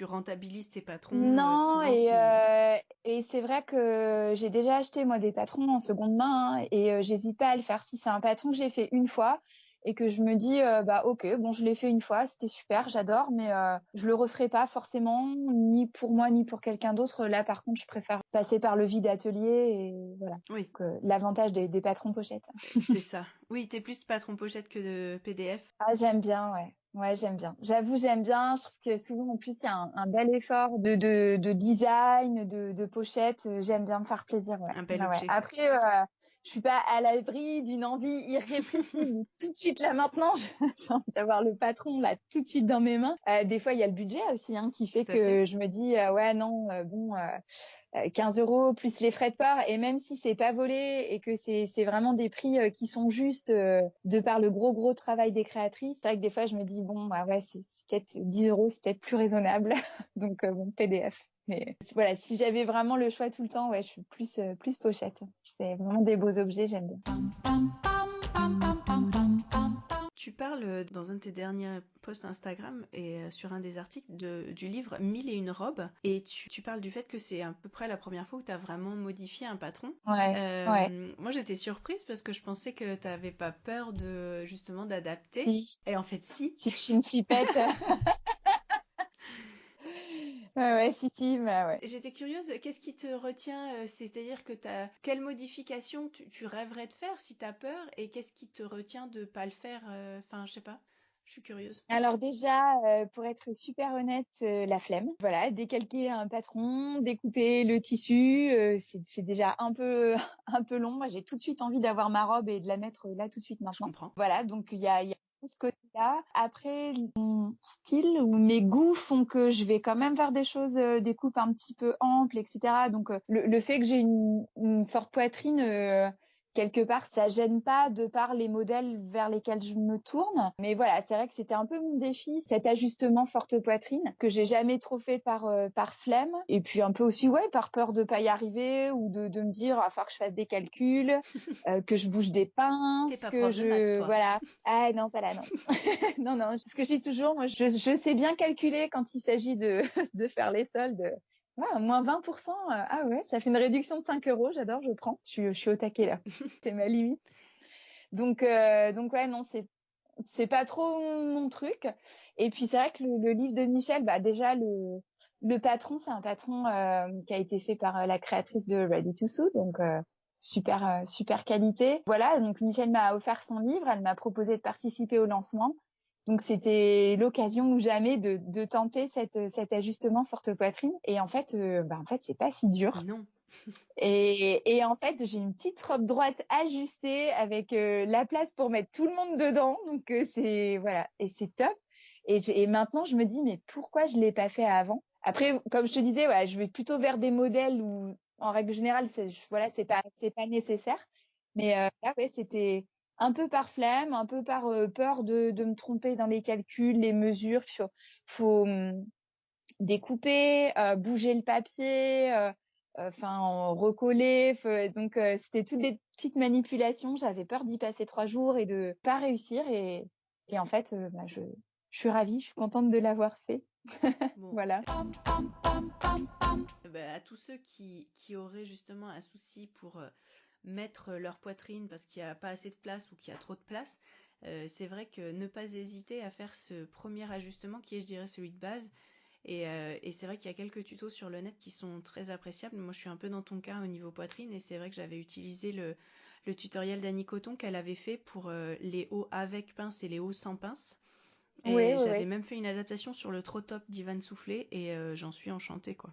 Speaker 1: rentabilises tes patrons.
Speaker 2: Non,
Speaker 1: Souvent, c'est...
Speaker 2: et c'est vrai que j'ai déjà acheté moi des patrons en seconde main, hein, et j'hésite pas à le faire si c'est un patron que j'ai fait une fois et que je me dis ok, bon, je l'ai fait une fois, c'était super, j'adore, mais je le referai pas forcément ni pour moi ni pour quelqu'un d'autre. Là par contre, je préfère passer par le vide atelier et voilà.
Speaker 1: Oui,
Speaker 2: Donc, l'avantage des patrons pochettes.
Speaker 1: c'est ça. Oui, t'es plus patron pochette que de PDF.
Speaker 2: Ah, j'aime bien, ouais. Ouais, j'aime bien. J'avoue, j'aime bien. Je trouve que souvent, en plus, il y a un bel effort de design, de pochette. J'aime bien me faire plaisir, ouais.
Speaker 1: Un bel
Speaker 2: Ouais.
Speaker 1: objet.
Speaker 2: Après, je suis pas à l'abri d'une envie irrépressible où tout de suite, là, maintenant, j'ai envie d'avoir le patron, là, tout de suite dans mes mains. Des fois, il y a le budget aussi, hein, qui fait
Speaker 1: Tout à fait.
Speaker 2: que je me dis, ouais, non, bon, 15 € plus les frais de port, et même si c'est pas volé et que c'est vraiment des prix qui sont justes de par le gros travail des créatrices, c'est vrai que des fois je me dis bon bah ouais, c'est peut-être 10 €, c'est peut-être plus raisonnable. Donc bon, PDF. Mais voilà, si j'avais vraiment le choix tout le temps, ouais, je suis plus pochette. C'est vraiment des beaux objets, j'aime bien.
Speaker 1: Tu parles dans un de tes derniers posts Instagram et sur un des articles du livre 1001 robes, et tu parles du fait que c'est à peu près la première fois où tu as vraiment modifié un patron.
Speaker 2: Ouais.
Speaker 1: Moi j'étais surprise parce que je pensais que tu n'avais pas peur justement d'adapter.
Speaker 2: Si,
Speaker 1: Et en fait si.
Speaker 2: si je suis une flippette. Ouais, si, bah ouais.
Speaker 1: J'étais curieuse, qu'est-ce qui te retient? C'est-à-dire que quelle modification tu rêverais de faire si tu as peur, et qu'est-ce qui te retient de pas le faire? Enfin, je sais pas, je suis curieuse.
Speaker 2: Alors déjà, pour être super honnête, la flemme. Voilà, décalquer un patron, découper le tissu, c'est déjà un peu un peu long. Moi, j'ai tout de suite envie d'avoir ma robe et de la mettre là tout de suite
Speaker 1: Je
Speaker 2: maintenant.
Speaker 1: comprends.
Speaker 2: Voilà, donc il y a ce côté-là. Après, mon style ou mes goûts font que je vais quand même faire des choses, des coupes un petit peu amples, etc. Donc le fait que j'ai une forte poitrine, quelque part, ça gêne pas de par les modèles vers lesquels je me tourne. Mais voilà, c'est vrai que c'était un peu mon défi, cet ajustement forte poitrine que j'ai jamais trop fait par flemme. Et puis un peu aussi, ouais, par peur de pas y arriver ou de me dire, il va falloir que je fasse des calculs, que je bouge des
Speaker 1: T'es
Speaker 2: pinces,
Speaker 1: pas
Speaker 2: que
Speaker 1: prof de maths, toi.
Speaker 2: voilà. Ah non, pas là, non. Non. Ce que je dis toujours, moi, je sais bien calculer quand il s'agit de faire les soldes. Ouais, moins 20%, ah ouais, ça fait une réduction de 5 €, j'adore, je prends. Je suis au taquet là. C'est ma limite. Donc ouais, non, c'est pas trop mon truc. Et puis c'est vrai que le livre de Michel, bah déjà le patron, c'est un patron qui a été fait par la créatrice de Ready to Sew, donc super qualité. Voilà, donc Michel m'a offert son livre, elle m'a proposé de participer au lancement. Donc c'était l'occasion ou jamais de tenter cet ajustement forte poitrine. Et en fait c'est pas si dur.
Speaker 1: Non.
Speaker 2: Et en fait, j'ai une petite robe droite ajustée avec la place pour mettre tout le monde dedans. Donc c'est voilà, et c'est top. Et maintenant, je me dis mais pourquoi je l'ai pas fait avant? Après, comme je te disais, ouais, je vais plutôt vers des modèles où, en règle générale, voilà, c'est pas nécessaire. Mais là, ouais, c'était un peu par flemme, un peu par peur de me tromper dans les calculs, les mesures. Puis faut découper, bouger le papier, enfin recoller. Donc c'était toutes des petites manipulations. J'avais peur d'y passer 3 jours et de pas réussir. Et en fait, je suis ravie, je suis contente de l'avoir fait.
Speaker 1: Bon.
Speaker 2: Voilà.
Speaker 1: À tous ceux qui auraient justement un souci pour mettre leur poitrine parce qu'il n'y a pas assez de place ou qu'il y a trop de place, c'est vrai que ne pas hésiter à faire ce premier ajustement qui est, je dirais, celui de base. Et c'est vrai qu'il y a quelques tutos sur le net qui sont très appréciables. Moi, je suis un peu dans ton cas au niveau poitrine et c'est vrai que j'avais utilisé le tutoriel d'Annie Coton qu'elle avait fait pour les hauts avec pince et les hauts sans pince.
Speaker 2: Oui,
Speaker 1: Et
Speaker 2: oui,
Speaker 1: j'avais
Speaker 2: oui.
Speaker 1: même fait une adaptation sur le trop top d'Ivan Soufflé et j'en suis enchantée, quoi.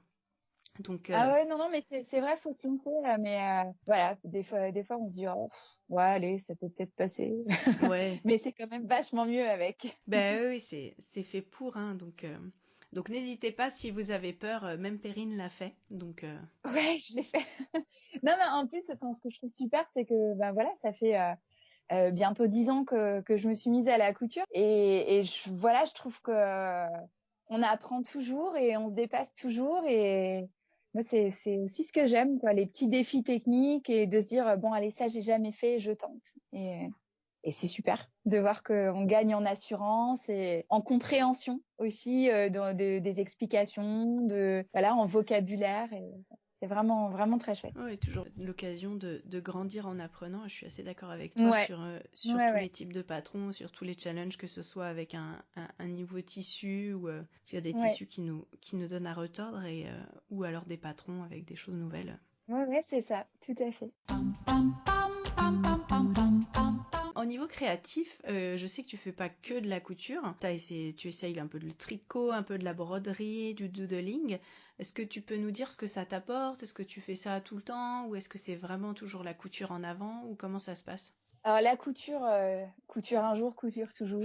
Speaker 1: Donc,
Speaker 2: Ah ouais, non, non, mais c'est vrai, faut se lancer. Mais voilà, des fois, on se dit, oh, pff, ouais, allez, ça peut peut-être passer.
Speaker 1: ouais,
Speaker 2: Mais c'est quand même vachement mieux avec.
Speaker 1: ben oui, c'est fait pour, hein, donc n'hésitez pas si vous avez peur, même Perrine l'a fait, donc
Speaker 2: Ouais, je l'ai fait. Non, mais en plus, enfin, ce que je trouve super, c'est que, bah voilà, ça fait bientôt 10 ans que je me suis mise à la couture. Et voilà, je trouve que on apprend toujours et on se dépasse toujours. Et moi, c'est aussi ce que j'aime, quoi, les petits défis techniques et de se dire, bon, allez, ça, j'ai jamais fait, je tente. Et c'est super de voir qu'on gagne en assurance et en compréhension aussi des explications, voilà, en vocabulaire. Et c'est vraiment très chouette.
Speaker 1: ouais, toujours l'occasion de grandir en apprenant. Je suis assez d'accord avec toi
Speaker 2: Ouais,
Speaker 1: sur
Speaker 2: ouais,
Speaker 1: tous les
Speaker 2: ouais.
Speaker 1: types de patrons, sur tous les challenges, que ce soit avec un niveau tissu ou s'il y a des
Speaker 2: Ouais,
Speaker 1: tissus qui nous donnent à retordre ou alors des patrons avec des choses nouvelles.
Speaker 2: ouais, c'est ça, tout à fait.
Speaker 1: Au niveau créatif, je sais que tu fais pas que de la couture. Tu essayes un peu de le tricot, un peu de la broderie, du doodling. Est-ce que tu peux nous dire ce que ça t'apporte? Est-ce que tu fais ça tout le temps? Ou est-ce que c'est vraiment toujours la couture en avant? Ou comment ça se passe?
Speaker 2: Alors la couture, couture un jour, couture toujours.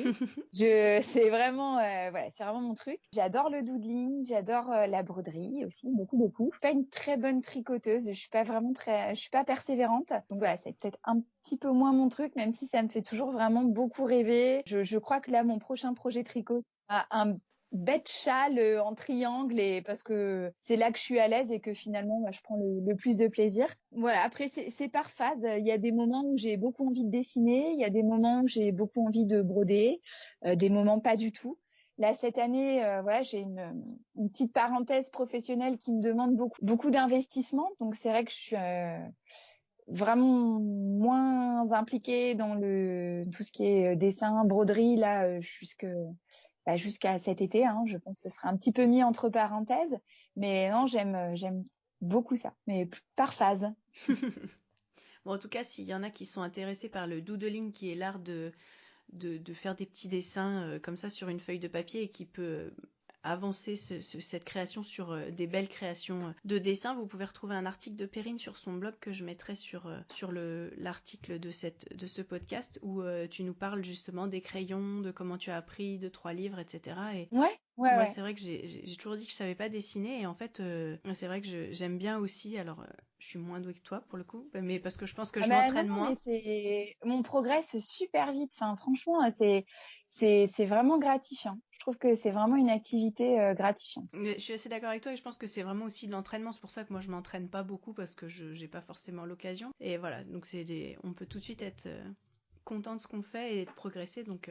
Speaker 2: C'est vraiment, voilà, c'est vraiment mon truc. J'adore le doodling, j'adore la broderie aussi, beaucoup. Je suis pas une très bonne tricoteuse, je suis pas persévérante. Donc voilà, c'est peut-être un petit peu moins mon truc, même si ça me fait toujours vraiment beaucoup rêver. Je crois que là, mon prochain projet tricot sera un bête châle en triangle, et parce que c'est là que je suis à l'aise et que finalement moi, je prends le plus de plaisir. Voilà, après c'est par phase. Il y a des moments où j'ai beaucoup envie de dessiner, il y a des moments où j'ai beaucoup envie de broder, des moments pas du tout. Là cette année, voilà, j'ai une petite parenthèse professionnelle qui me demande beaucoup d'investissement, donc c'est vrai que je suis vraiment moins impliquée dans tout ce qui est dessin, broderie là jusqu'à cet été, hein. Je pense que ce sera un petit peu mis entre parenthèses, mais non, j'aime beaucoup ça, mais par phase.
Speaker 1: Bon, en tout cas, s'il y en a qui sont intéressés par le doodling, qui est l'art de faire des petits dessins comme ça sur une feuille de papier et qui peut avancer cette création sur des belles créations de dessins, vous pouvez retrouver un article de Perrine sur son blog que je mettrai sur l'article de ce podcast où tu nous parles justement des crayons, de comment tu as appris, de 3 livres, etc. Et
Speaker 2: Ouais, ouais,
Speaker 1: moi,
Speaker 2: ouais.
Speaker 1: c'est vrai que j'ai toujours dit que je savais pas dessiner et en fait, c'est vrai que j'aime bien aussi. Alors, je suis moins douée que toi pour le coup, mais parce que je pense que
Speaker 2: Ah
Speaker 1: je
Speaker 2: bah non,
Speaker 1: m'entraîne
Speaker 2: non, mais
Speaker 1: moins.
Speaker 2: mon progresse super vite. Enfin, franchement, c'est vraiment gratifiant. Je trouve que c'est vraiment une activité gratifiante.
Speaker 1: Mais je suis assez d'accord avec toi et je pense que c'est vraiment aussi de l'entraînement. C'est pour ça que moi je m'entraîne pas beaucoup parce que je j'ai pas forcément l'occasion. Et voilà, donc on peut tout de suite être content de ce qu'on fait et de progresser. Donc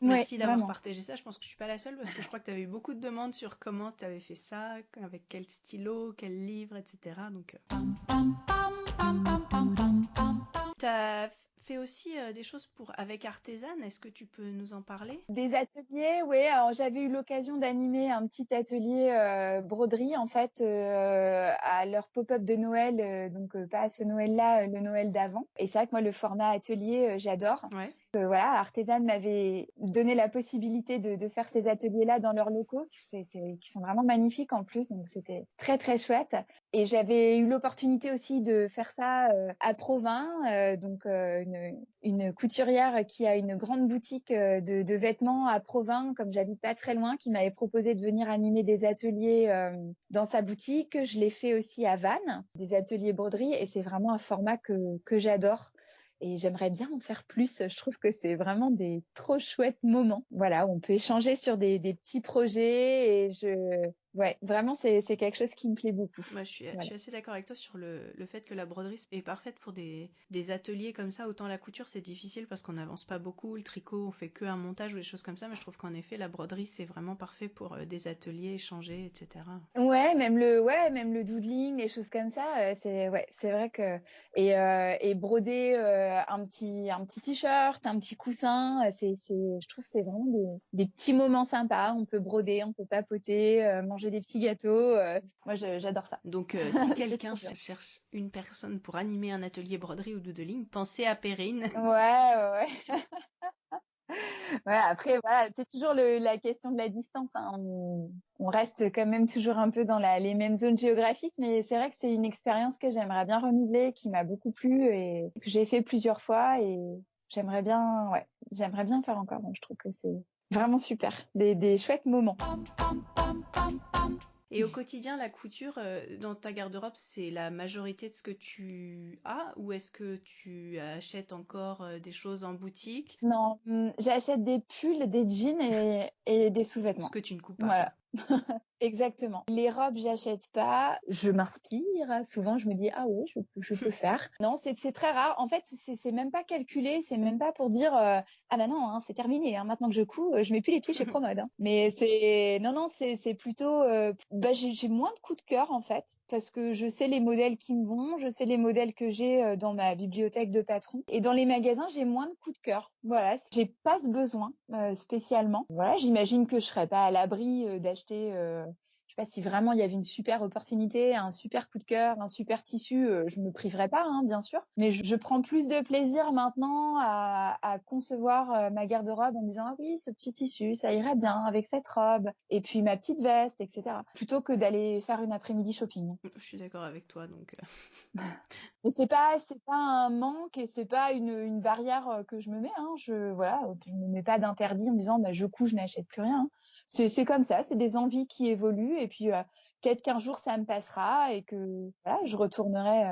Speaker 2: Ouais,
Speaker 1: merci d'avoir
Speaker 2: vraiment.
Speaker 1: partagé ça. Je pense que je suis pas la seule parce que je crois que tu avais eu beaucoup de demandes sur comment tu avais fait ça, avec quel stylo, quel livre, etc. Donc tu as fais aussi des choses avec Artésane. Est-ce que tu peux nous en parler?
Speaker 2: Des ateliers, oui. Alors j'avais eu l'occasion d'animer un petit atelier broderie en fait à leur pop-up de Noël, donc pas à ce Noël-là, le Noël d'avant. Et c'est vrai que moi le format atelier, j'adore.
Speaker 1: Ouais.
Speaker 2: Voilà, Artésane m'avait donné la possibilité de faire ces ateliers-là dans leurs locaux, qui sont vraiment magnifiques en plus, donc c'était très très chouette. Et j'avais eu l'opportunité aussi de faire ça à Provins, une couturière qui a une grande boutique de vêtements à Provins, comme j'habite pas très loin, qui m'avait proposé de venir animer des ateliers dans sa boutique. Je l'ai fait aussi à Vannes, des ateliers broderie, et c'est vraiment un format que j'adore. Et j'aimerais bien en faire plus. Je trouve que c'est vraiment des trop chouettes moments. Voilà, on peut échanger sur des petits projets ouais, vraiment, c'est quelque chose qui me plaît beaucoup.
Speaker 1: Moi, je suis
Speaker 2: Voilà.
Speaker 1: assez d'accord avec toi sur le fait que la broderie est parfaite pour des ateliers comme ça. Autant la couture, c'est difficile parce qu'on n'avance pas beaucoup. Le tricot, on fait que un montage ou des choses comme ça. Mais je trouve qu'en effet, la broderie, c'est vraiment parfait pour des ateliers, échanger, etc.
Speaker 2: Ouais, même le doodling, les choses comme ça, c'est vrai que et broder un petit t-shirt, un petit coussin, je trouve que c'est vraiment des petits moments sympas. On peut broder, on peut papoter, manger des petits gâteaux. Moi, j'adore ça.
Speaker 1: Donc, si quelqu'un
Speaker 2: Trop bien.
Speaker 1: cherche une personne pour animer un atelier broderie ou doodling, pensez à Perrine.
Speaker 2: Ouais. Ouais, après, voilà, c'est toujours la question de la distance, hein. On reste quand même toujours un peu dans les mêmes zones géographiques, mais c'est vrai que c'est une expérience que j'aimerais bien renouveler, qui m'a beaucoup plu et que j'ai fait plusieurs fois et j'aimerais bien faire encore. Donc, je trouve que c'est vraiment super. Des chouettes moments.
Speaker 1: Et au quotidien, la couture, dans ta garde-robe, c'est la majorité de ce que tu as, ou est-ce que tu achètes encore des choses en boutique?
Speaker 2: Non, j'achète des pulls, des jeans et des
Speaker 1: Ce
Speaker 2: sous-vêtements.
Speaker 1: que tu ne coupes pas, quoi.
Speaker 2: Voilà. Exactement. Les robes, j'achète pas. Je m'inspire. Souvent, je me dis, ah oui, je peux faire. Non, c'est très rare. En fait, c'est même pas calculé. C'est même pas pour dire, ah bah non, hein, c'est terminé. Hein, maintenant que je couds, je mets plus les pieds chez Promode. Hein. Mais non, c'est plutôt, j'ai moins de coups de cœur en fait, parce que je sais les modèles qui me vont, je sais les modèles que j'ai dans ma bibliothèque de patron. Et dans les magasins, j'ai moins de coups de cœur. Voilà, j'ai pas ce besoin spécialement. Voilà, j'imagine que je serais pas à l'abri d'acheter. Je sais pas si vraiment il y avait une super opportunité, un super coup de cœur, un super tissu, je me priverais pas, hein, bien sûr. Mais je prends plus de plaisir maintenant à concevoir ma garde-robe en me disant ah oui, ce petit tissu, ça irait bien avec cette robe, et puis ma petite veste, etc. Plutôt que d'aller faire une après-midi shopping.
Speaker 1: Je suis d'accord avec toi, donc.
Speaker 2: Mais c'est pas un manque et c'est pas une barrière que je me mets. Hein. Je me mets pas d'interdit en me disant bah je couds, je n'achète plus rien. Hein. C'est comme ça, c'est des envies qui évoluent et puis peut-être qu'un jour ça me passera et que voilà, je retournerai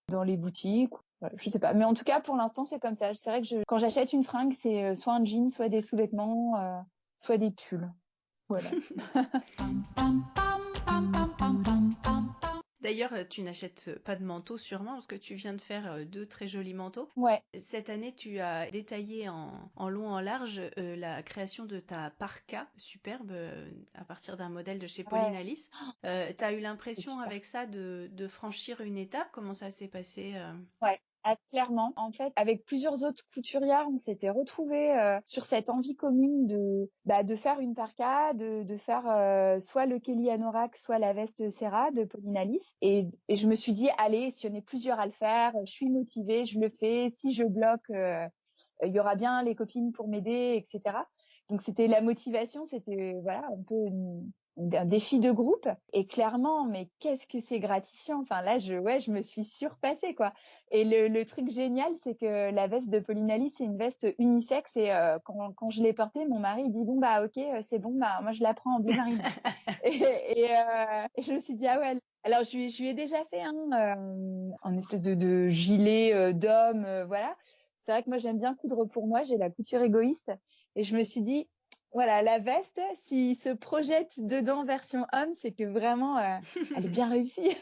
Speaker 2: dans les boutiques. Voilà, je sais pas, mais en tout cas pour l'instant c'est comme ça. C'est vrai que quand j'achète une fringue, c'est soit un jean, soit des sous-vêtements, soit des pulls. Voilà.
Speaker 1: D'ailleurs, tu n'achètes pas de manteau sûrement parce que tu viens de faire deux très jolis manteaux.
Speaker 2: Ouais.
Speaker 1: Cette année, tu as détaillé en long, en large la création de ta parka superbe à partir d'un modèle de chez Pauline
Speaker 2: Ouais,
Speaker 1: Alice. Tu as eu
Speaker 2: c'est
Speaker 1: l'impression
Speaker 2: super.
Speaker 1: avec ça de franchir une étape? Comment ça s'est passé
Speaker 2: Ouais, clairement. En fait, avec plusieurs autres couturières, on s'était retrouvés sur cette envie commune de faire une parka, de faire soit le Kelly Anorak, soit la veste Serra de Pauline Alice. Et je me suis dit, allez, si on est plusieurs à le faire, je suis motivée, je le fais. Si je bloque, il y aura bien les copines pour m'aider, etc. Donc c'était la motivation, c'était voilà un peu un défi de groupe. Et clairement, mais qu'est-ce que c'est gratifiant. Enfin là, je me suis surpassée quoi. Et le truc génial, c'est que la veste de Pauline Alice, c'est une veste unisexe. Et quand je l'ai portée, mon mari il dit bon bah ok, c'est bon, bah moi je la prends en bleu marine. Et je me suis dit ah ouais. Alors je lui ai déjà fait un espèce de gilet d'homme, voilà. C'est vrai que moi j'aime bien coudre pour moi, j'ai la couture égoïste. Et je me suis dit voilà, la veste, s'il se projette dedans version homme, c'est que vraiment elle est bien réussie.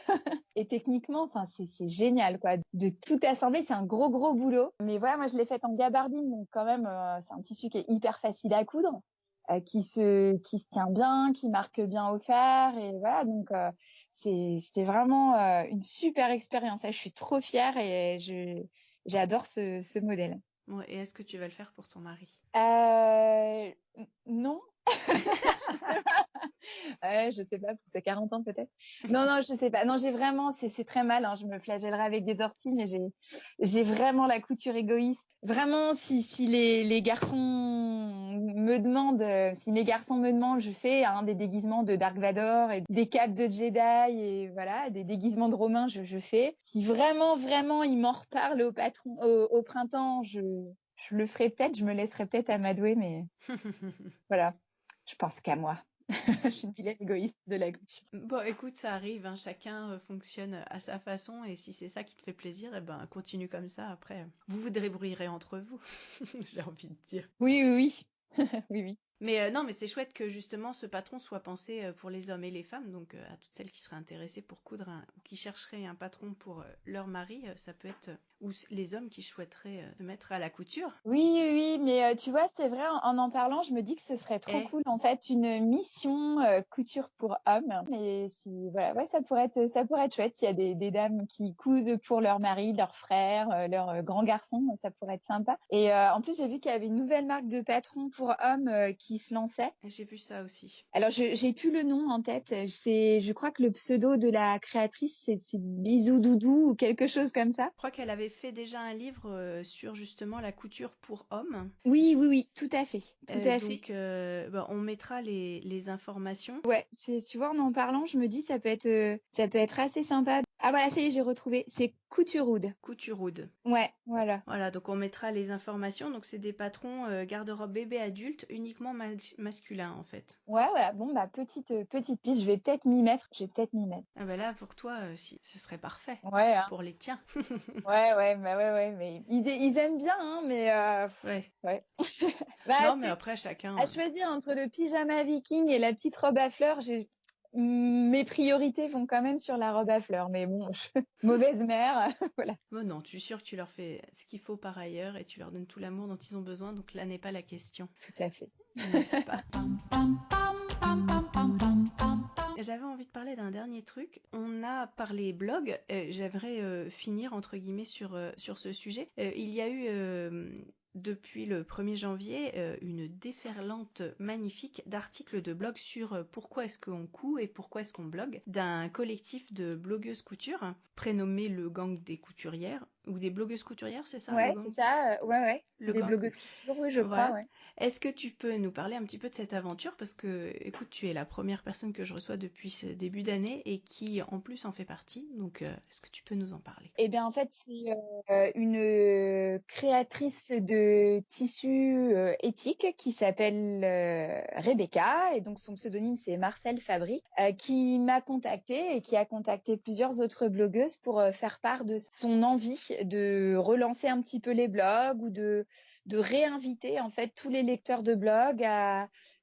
Speaker 2: Et techniquement, enfin, c'est génial, quoi. De tout assembler, c'est un gros boulot. Mais voilà, moi, je l'ai faite en gabardine, donc quand même, c'est un tissu qui est hyper facile à coudre, qui se tient bien, qui marque bien au fer, et voilà. Donc, c'était vraiment une super expérience. Je suis trop fière et j'adore ce modèle.
Speaker 1: Ouais, et est-ce que tu vas le faire pour ton mari?
Speaker 2: Non. Je sais pas. Ouais, je sais pas, pour ses 40 ans peut-être. Non, non, je sais pas. Non, j'ai vraiment, c'est très mal, hein, je me flagellerai avec des orties, mais j'ai vraiment la couture égoïste. Vraiment, si les garçons me demandent, si mes garçons me demandent, je fais des déguisements de Dark Vador et des capes de Jedi et voilà, des déguisements de Romains, je fais. Si vraiment, vraiment, ils m'en reparlent au patron, au printemps, je le ferai peut-être, je me laisserai peut-être amadouer, mais voilà. Je pense qu'à moi. Je suis une vilaine égoïste de la couture.
Speaker 1: Bon, écoute, ça arrive, hein, chacun fonctionne à sa façon et si c'est ça qui te fait plaisir, eh ben continue comme ça. Après, vous vous débrouillerez entre vous, j'ai envie de dire.
Speaker 2: Oui, oui, oui. Oui, oui.
Speaker 1: Mais non, mais c'est chouette que justement ce patron soit pensé pour les hommes et les femmes. Donc à toutes celles qui seraient intéressées pour coudre ou qui chercheraient un patron pour leur mari, ça peut être ou les hommes qui souhaiteraient se mettre à la couture.
Speaker 2: Oui, oui, oui, mais tu vois, c'est vrai, en parlant, je me dis que ce serait trop
Speaker 1: Eh,
Speaker 2: cool, en fait, une mission couture pour hommes. Mais si, voilà, ouais, ça pourrait être chouette s'il y a des dames qui cousent pour leur mari, leur frère, leur grand garçon, ça pourrait être sympa. Et en plus, j'ai vu qu'il y avait une nouvelle marque de patron pour hommes qui se lançait.
Speaker 1: j'ai vu ça aussi.
Speaker 2: Alors, j'ai plus le nom en tête. Je crois que le pseudo de la créatrice, c'est Bisou Doudou ou quelque chose comme ça.
Speaker 1: Je crois qu'elle avait fait déjà un livre sur justement la couture pour hommes.
Speaker 2: Oui, oui, oui, tout à fait, tout à fait.
Speaker 1: Donc, bah, on mettra les informations.
Speaker 2: Ouais, tu vois, en parlant, je me dis ça peut être assez sympa. Ah voilà, ça y est, j'ai retrouvé. C'est Couturewood.
Speaker 1: Couturewood.
Speaker 2: Ouais, voilà.
Speaker 1: Voilà, donc on mettra les informations. Donc c'est des patrons garde-robe bébé adulte, uniquement masculin en fait.
Speaker 2: Ouais, voilà. Bon, bah petite piste. Je vais peut-être m'y mettre. Je vais peut-être m'y mettre.
Speaker 1: Ah bah là, pour toi, si, ce serait parfait.
Speaker 2: Ouais, hein.
Speaker 1: Pour les tiens.
Speaker 2: Ouais, ouais, bah ouais, ouais. Mais ils aiment bien, hein. Mais
Speaker 1: Ouais.
Speaker 2: ouais. Bah,
Speaker 1: Non, mais
Speaker 2: tu sais,
Speaker 1: après, chacun.
Speaker 2: à choisir entre le pyjama viking et la petite robe à fleurs, mes priorités vont quand même sur la robe à fleurs. Mais bon, mauvaise mère, voilà.
Speaker 1: Oh non, tu es sûr que tu leur fais ce qu'il faut par ailleurs et tu leur donnes tout l'amour dont ils ont besoin. Donc là n'est pas la question.
Speaker 2: Tout à fait.
Speaker 1: N'est-ce pas? J'avais envie de parler d'un dernier truc. On a parlé blog. J'aimerais finir entre guillemets sur ce sujet. Il y a eu depuis le 1er janvier une déferlante magnifique d'articles de blog sur pourquoi est-ce qu'on coud et pourquoi est-ce qu'on blogue d'un collectif de blogueuses couture prénommé le gang des couturières ou des blogueuses couturières, c'est ça le
Speaker 2: Ouais,
Speaker 1: gang?
Speaker 2: c'est ça. Ouais, ouais.
Speaker 1: Le
Speaker 2: Des
Speaker 1: gang.
Speaker 2: blogueuses couture, oui, je crois,
Speaker 1: Voilà.
Speaker 2: ouais.
Speaker 1: Est-ce que tu peux nous parler un petit peu de cette aventure? Parce que, écoute, tu es la première personne que je reçois depuis ce début d'année et qui, en plus, en fait partie. Donc, est-ce que tu peux nous en parler?
Speaker 2: Eh bien, en fait, c'est une créatrice de tissus éthiques qui s'appelle Rebecca, et donc son pseudonyme c'est Marcel Fabry, qui m'a contactée et qui a contacté plusieurs autres blogueuses pour faire part de son envie de relancer un petit peu les blogs ou de réinviter en fait tous les lecteurs de blogs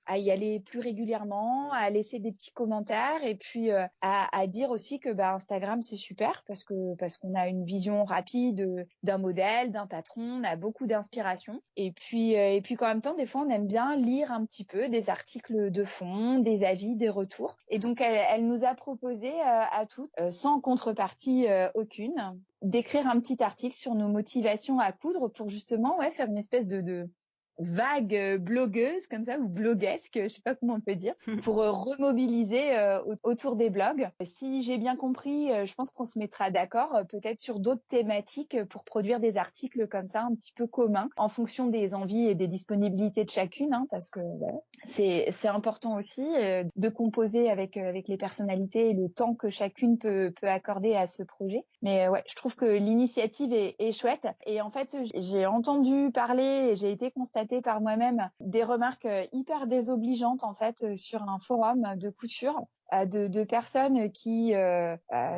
Speaker 2: à y aller plus régulièrement, à laisser des petits commentaires et puis à dire aussi que bah, Instagram c'est super parce qu'on a une vision rapide d'un modèle, d'un patron, on a beaucoup d'inspiration et puis qu'en même temps des fois on aime bien lire un petit peu des articles de fond, des avis, des retours et donc elle nous a proposé à toutes sans contrepartie aucune d'écrire un petit article sur nos motivations à coudre pour justement ouais faire une espèce de vague blogueuse comme ça ou bloguesque, je sais pas comment on peut dire, pour remobiliser autour des blogs. Si j'ai bien compris, je pense qu'on se mettra d'accord peut-être sur d'autres thématiques pour produire des articles comme ça un petit peu communs en fonction des envies et des disponibilités de chacune, hein, parce que voilà, c'est important aussi de composer avec les personnalités et le temps que chacune peut accorder à ce projet. Mais ouais, je trouve que l'initiative est chouette. Et en fait, j'ai entendu parler et j'ai été constatée par moi-même des remarques hyper désobligeantes en fait sur un forum de couture de personnes qui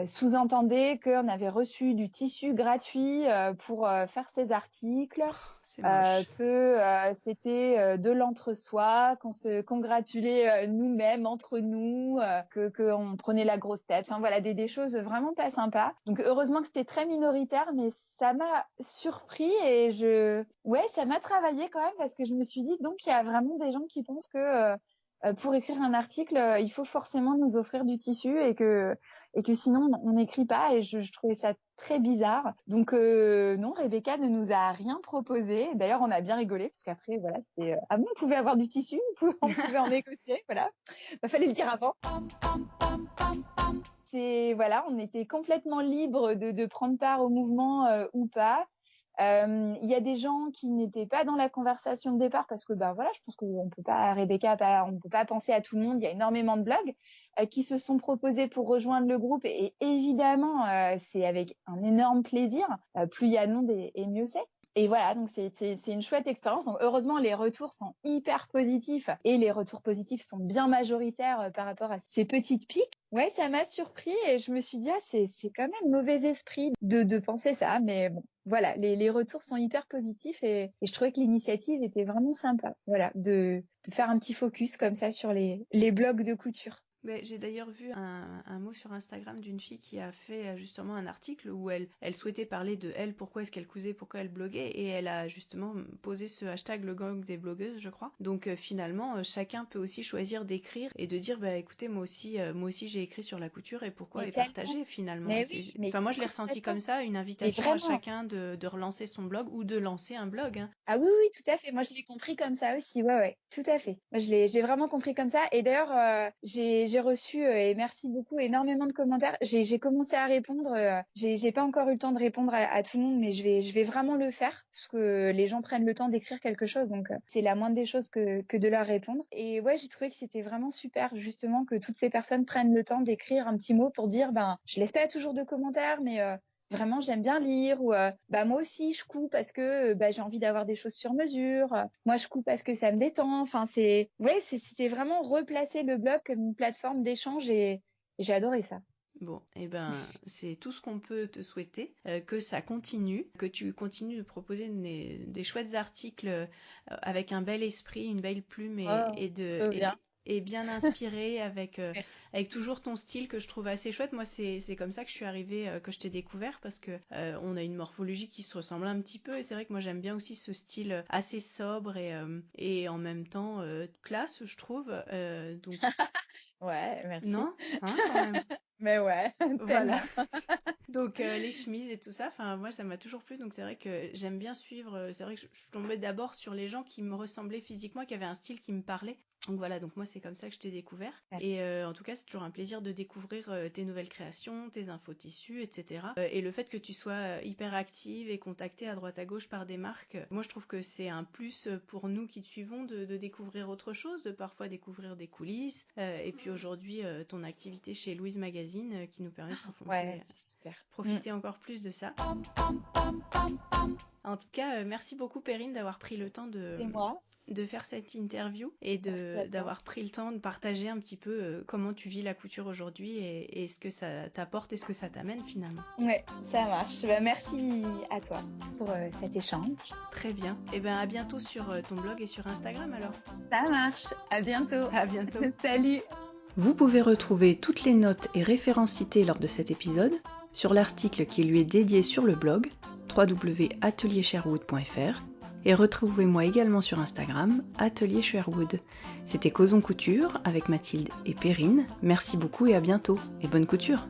Speaker 2: sous-entendaient qu'on avait reçu du tissu gratuit pour faire ces articles,
Speaker 1: C'est moche.
Speaker 2: que c'était de l'entre-soi, qu'on se congratulait nous-mêmes entre nous, que on prenait la grosse tête. Enfin voilà, des choses vraiment pas sympas. Donc heureusement que c'était très minoritaire, mais ça m'a surpris et ouais, ça m'a travaillé quand même parce que je me suis dit donc il y a vraiment des gens qui pensent que pour écrire un article, il faut forcément nous offrir du tissu et que sinon on n'écrit pas, et je trouvais ça très bizarre. Donc non, Rebecca ne nous a rien proposé. D'ailleurs, on a bien rigolé parce qu'après voilà, c'était ah bon, on pouvait avoir du tissu, on pouvait en négocier, voilà. Fallait le dire avant. C'est voilà, on était complètement libre de prendre part au mouvement ou pas. Il y a des gens qui n'étaient pas dans la conversation de départ parce que voilà, je pense qu'on peut pas, Rebecca, on peut pas penser à tout le monde. Il y a énormément de blogs qui se sont proposés pour rejoindre le groupe, et évidemment c'est avec un énorme plaisir. Plus il y a de monde et mieux c'est. Et voilà, donc c'est une chouette expérience. Donc heureusement, les retours sont hyper positifs, et les retours positifs sont bien majoritaires par rapport à ces petites piques. Ouais, ça m'a surpris, et je me suis dit c'est quand même mauvais esprit de penser ça, mais bon, voilà, les retours sont hyper positifs, et je trouvais que l'initiative était vraiment sympa. Voilà, de faire un petit focus comme ça sur les blogs de couture.
Speaker 1: Mais j'ai d'ailleurs vu un mot sur Instagram d'une fille qui a fait justement un article où elle souhaitait parler de elle, pourquoi est-ce qu'elle cousait, pourquoi elle bloguait, et elle a justement posé ce hashtag le gang des blogueuses, je crois. Donc finalement, chacun peut aussi choisir d'écrire et de dire écoutez, moi aussi j'ai écrit sur la couture et pourquoi, et partager finalement.
Speaker 2: Mais oui, mais
Speaker 1: moi je l'ai ressenti comme ça, une invitation à chacun de relancer son blog ou de lancer un blog. Hein.
Speaker 2: Ah oui, tout à fait. Moi, je l'ai compris comme ça aussi. Ouais, tout à fait. Moi, j'ai vraiment compris comme ça. Et d'ailleurs, j'ai reçu, et merci beaucoup, énormément de commentaires. J'ai commencé à répondre. J'ai pas encore eu le temps de répondre à tout le monde, mais je vais vraiment le faire parce que les gens prennent le temps d'écrire quelque chose. Donc, c'est la moindre des choses que de leur répondre. Et ouais, j'ai trouvé que c'était vraiment super, justement, que toutes ces personnes prennent le temps d'écrire un petit mot pour dire, je laisse pas toujours de commentaires, mais vraiment j'aime bien lire, ou moi aussi je couds parce que j'ai envie d'avoir des choses sur mesure, moi je couds parce que ça me détend. Enfin c'était vraiment replacer le blog comme une plateforme d'échange, et j'ai adoré ça.
Speaker 1: Bon, c'est tout ce qu'on peut te souhaiter, que ça continue, que tu continues de proposer des chouettes articles avec un bel esprit, une belle plume, et bien inspiré avec toujours ton style que je trouve assez chouette. Moi, c'est comme ça que je suis arrivée, que je t'ai découvert, parce que on a une morphologie qui se ressemble un petit peu, et c'est vrai que moi j'aime bien aussi ce style assez sobre et en même temps classe, je trouve. Donc
Speaker 2: Ouais, merci.
Speaker 1: non, hein, quand même.
Speaker 2: Mais ouais,
Speaker 1: Voilà. Donc les chemises et tout ça, moi ça m'a toujours plu, donc c'est vrai que j'aime bien suivre. C'est vrai que je suis tombée d'abord sur les gens qui me ressemblaient physiquement, qui avaient un style qui me parlait. Donc voilà, donc moi c'est comme ça que je t'ai découvert.
Speaker 2: Merci.
Speaker 1: Et en tout cas c'est toujours un plaisir de découvrir tes nouvelles créations, tes infos tissus, etc. Et le fait que tu sois hyper active et contactée à droite à gauche par des marques, moi je trouve que c'est un plus pour nous qui te suivons de découvrir autre chose, de parfois découvrir des coulisses. Et puis aujourd'hui ton activité chez Louise Magazine qui nous permet de profiter encore plus de ça. En tout cas, merci beaucoup Perrine d'avoir pris le temps de faire cette interview et d'avoir pris le temps de partager un petit peu comment tu vis la couture aujourd'hui et ce que ça t'apporte et ce que ça t'amène finalement.
Speaker 2: Ouais, ça marche. Merci à toi pour cet échange.
Speaker 1: Très bien. Et à bientôt sur ton blog et sur Instagram alors.
Speaker 2: Ça marche. À bientôt.
Speaker 1: À bientôt.
Speaker 2: Salut.
Speaker 1: Vous pouvez retrouver toutes les notes et références citées lors de cet épisode sur l'article qui lui est dédié sur le blog www.ateliersherwood.fr, et retrouvez-moi également sur Instagram @ateliersherwood. C'était Causons Couture avec Mathilde et Perrine. Merci beaucoup et à bientôt, et bonne couture.